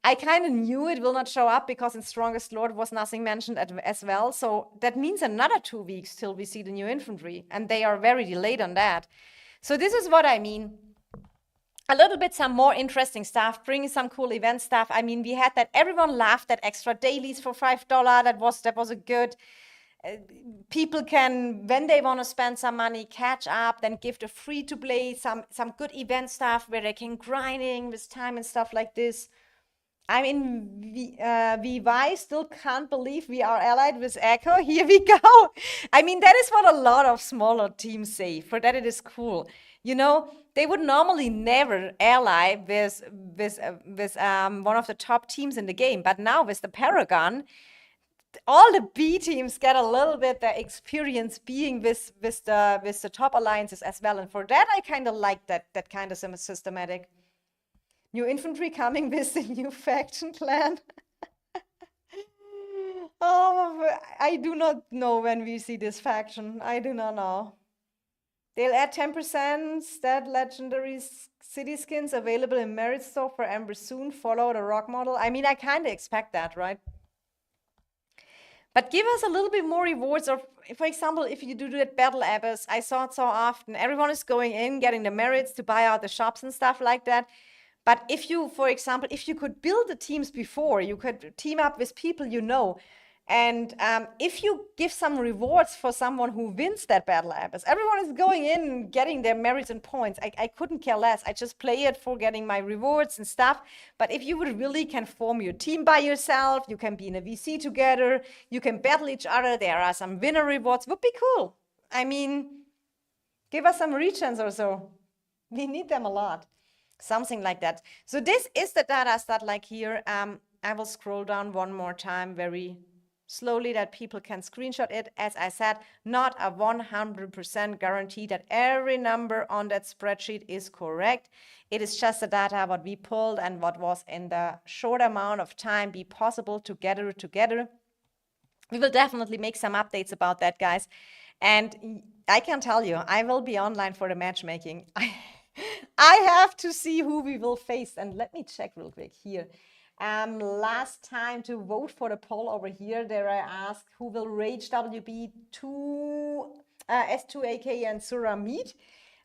I kind of knew it will not show up because in Strongest Lord was nothing mentioned as well. So that means another 2 weeks till we see the new infantry. And they are very delayed on that. So this is what I mean. A little bit some more interesting stuff, bringing some cool event stuff. I mean, we had that, everyone laughed at extra dailies for $5. That was a good, people can, when they want to spend some money, catch up, then give the free to play some good event stuff where they can grinding with time and stuff like this. I mean, VY still can't believe we are allied with Echo. Here we go. I mean, that is what a lot of smaller teams say. For that, it is cool. You know, they would normally never ally with one of the top teams in the game. But now with the Paragon, all the B teams get a little bit the experience being with the top alliances as well. And for that, I kind of like that kind of systematic. New infantry coming with the new faction clan. Oh, I do not know when we see this faction. I do not know. They'll add 10% stat legendary city skins available in Merit Store for Ember soon. Follow the rock model. I mean, I kind of expect that, right? But give us a little bit more rewards. Or, for example, if you do that Battle Abyss, I saw it so often. Everyone is going in, getting the merits to buy out the shops and stuff like that. But if you, for example, if you could build the teams before, you could team up with people you know. And if you give some rewards for someone who wins that Battle Abyss, everyone is going in and getting their merits and points. I couldn't care less. I just play it for getting my rewards and stuff. But if you would really can form your team by yourself, you can be in a VC together, you can battle each other, there are some winner rewards, would be cool. I mean, give us some regions or so. We need them a lot. Something like that. So this is the data stat like here. I will scroll down one more time very slowly that people can screenshot it. As I said, not a 100% guarantee that every number on that spreadsheet is correct. It is just the data what we pulled and what was in the short amount of time be possible to gather together. We will definitely make some updates about that, guys. And I can tell you, I will be online for the matchmaking. I have to see who we will face. And let me check real quick here. Last time to vote for the poll over here, there I asked who will Rage WB S2AK and Sura meet.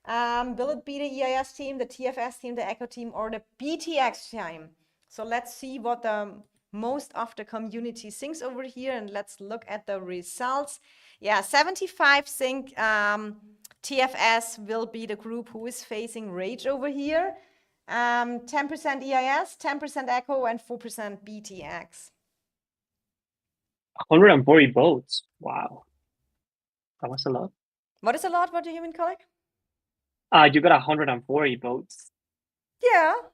Will it be the EIS team, the TFS team, the Echo team, or the BTX team? So let's see what the most of the community thinks over here, and let's look at the results. Yeah, 75 think TFS will be the group who is facing Rage over here. 10% EIS, 10% Echo, and 4% BTX. 140 votes. Wow. That was a lot. What is a lot? What do you mean, colleague? You got 140 votes. Yeah. Wow.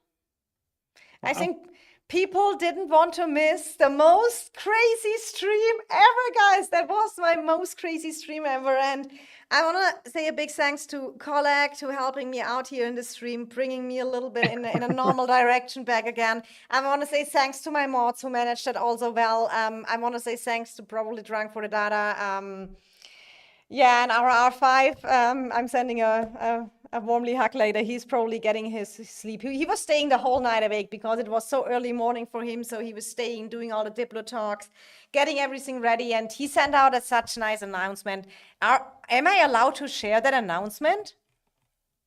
I think people didn't want to miss the most crazy stream ever, guys. That was my most crazy stream ever. And I want to say a big thanks to Colleague to helping me out here in the stream, bringing me a little bit in a normal direction back again. I want to say thanks to my mods who managed that also well. I want to say thanks to Probably Drunk for the data. Yeah, and our R5, I'm sending a warmly hug later. He's probably getting his sleep. He was staying the whole night awake because it was so early morning for him. So he was staying, doing all the Diplo talks, getting everything ready. And he sent out such nice announcement. Am I allowed to share that announcement,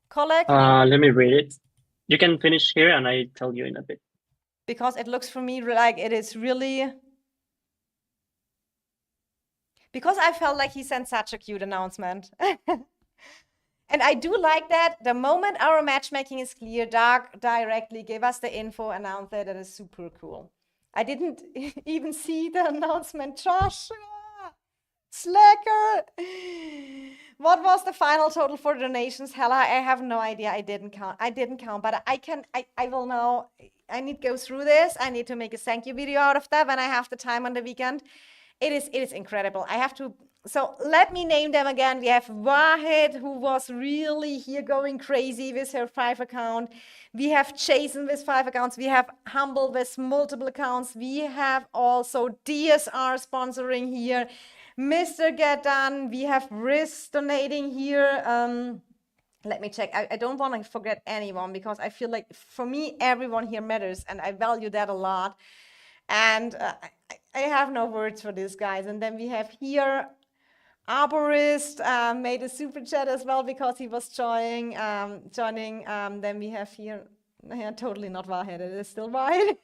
colleague? Let me read it. You can finish here and I tell you in a bit. Because it looks for me like it is really... Because I felt like he sent such a cute announcement. And I do like that. The moment our matchmaking is clear, Dark directly give us the info, announce that. That is super cool. I didn't even see the announcement. Josh, slacker. What was the final total for donations? Hella, I have no idea. I didn't count, but I will now. I need to go through this. I need to make a thank you video out of that when I have the time on the weekend. It is incredible. I have to. So let me name them again. We have Wahid, who was really here going crazy with her 5 account. We have Jason with 5 accounts. We have Humble with multiple accounts. We have also DSR sponsoring here. Mr. Get Done. We have Riz donating here. Let me check. I don't want to forget anyone because I feel like for me, everyone here matters and I value that a lot. And I have no words for this, guys. And then we have here Arborist made a super chat as well because he was joining. Then we have here, totally not Wahid. It is still Wahid.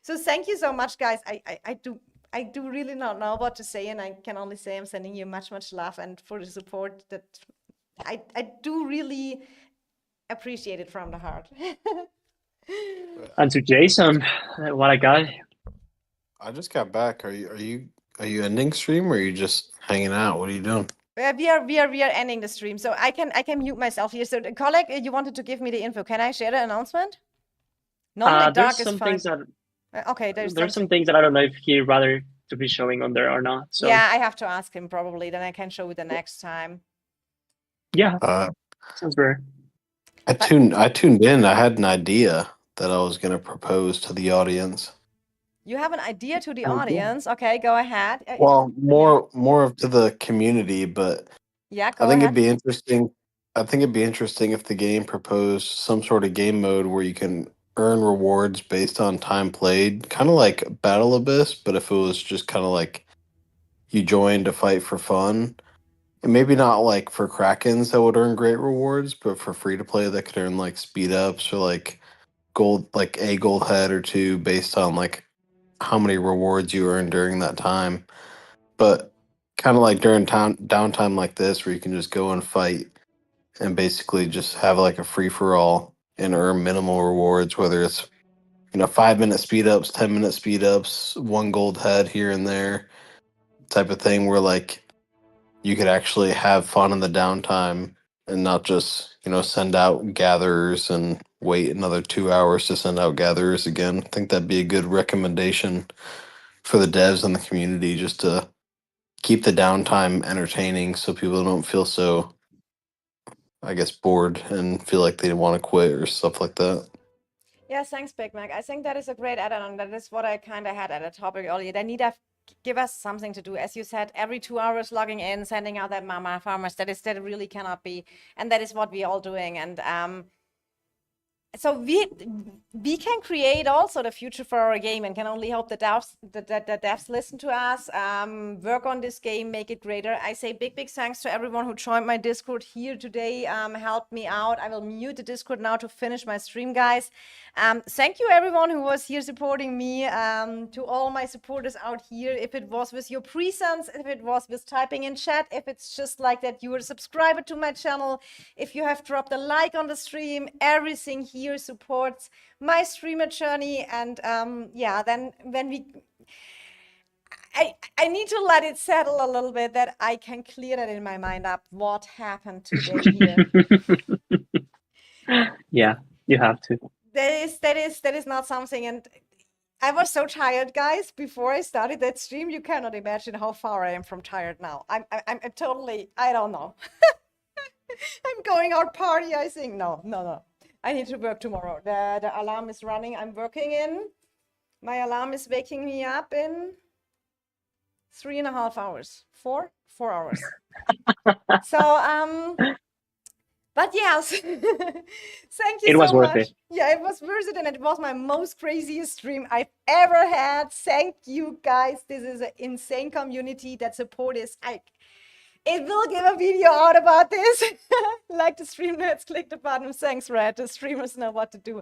So thank you so much, guys. I do really not know what to say, and I can only say I'm sending you much love and for the support that I do really appreciate it from the heart. And to Jason, what a guy. I just got back. Are you ending stream or are you just hanging out? What are you doing? We are ending the stream, so I can mute myself here. So, colleague, you wanted to give me the info. Can I share the announcement? Normally, dark There's is some fine. things that Okay, there's some something. things that I don't know if he'd rather to be showing on there or not. So Yeah, I have to ask him probably. Then I can show you the next time. yeah, Uh, sounds fair. I tuned in. I had an idea that I was going to propose to the audience. You have an idea to the Oh, cool. audience. Okay, go ahead. Well, more of to the community, but Yeah, go I think ahead. it'd be interesting. I think it'd be interesting if the game proposed some sort of game mode where you can earn rewards based on time played, kind of like Battle Abyss, but if it was just kind of like you joined to fight for fun. And maybe not like for Krakens that would earn great rewards, but for free to play that could earn like speed ups or like gold, like a gold head or two based on like how many rewards you earn during that time. But kind of like during downtime like this, where you can just go and fight and basically just have like a free for all and earn minimal rewards, whether it's 5-minute speed ups, 10-minute speed ups, one gold head here and there, type of thing, where like you could actually have fun in the downtime and not just send out gatherers and wait another 2 hours to send out gatherers again. I think that'd be a good recommendation for the devs and the community, just to keep the downtime entertaining so people don't feel so, I guess, bored and feel like they want to quit or stuff like that. Yeah, thanks, Big Mac. I think that is a great add-on. That is what I kind of had at a topic earlier. They need to give us something to do. As you said, every 2 hours logging in, sending out that mama farmers, that really cannot be. And that is what we're all doing. And so we can create also the future for our game, and can only hope the devs listen to us, work on this game, make it greater. I say big thanks to everyone who joined my Discord here today, helped me out. I will mute the Discord now to finish my stream, guys. Thank you everyone who was here supporting me, to all my supporters out here, if it was with your presence, if it was with typing in chat, if it's just like that you were a subscriber to my channel, if you have dropped a like on the stream, everything here supports my streamer journey. And yeah, then when I need to let it settle a little bit, that I can clear that in my mind up what happened today here. Yeah, you have to. That is not something. And I was so tired, guys, before I started that stream. You cannot imagine how far I am from tired now. I'm totally, I don't know. I'm going out party, I think. No. I need to work tomorrow. The alarm is running. I'm working in. My alarm is waking me up in 3.5 hours. 4 hours. So but yes, thank you It was so worth much. it. Yeah, it was worth it, and it was my most craziest stream I've ever had. Thank you, guys. This is an insane community that support is. It will give a video out about this. Like the stream nerds, click the button. Thanks, Red. The streamers know what to do.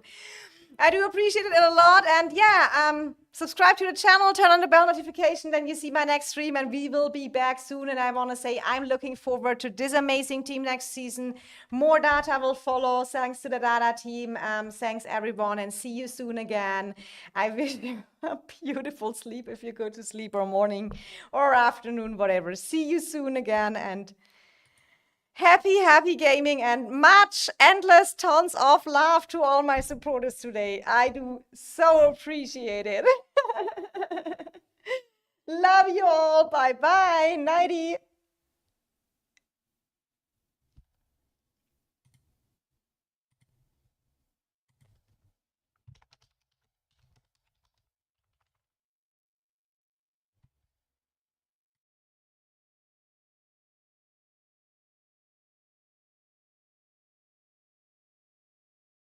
I do appreciate it a lot. And yeah, subscribe to the channel, turn on the bell notification, then you see my next stream, and we will be back soon. And I want to say I'm looking forward to this amazing team next season. More data will follow. Thanks to the data team. Thanks everyone, and see you soon again. I wish you a beautiful sleep if you go to sleep, or morning or afternoon, whatever. See you soon again, and happy gaming, and much endless tons of love to all my supporters today. I do so appreciate it. Love you all. Bye bye. Nighty.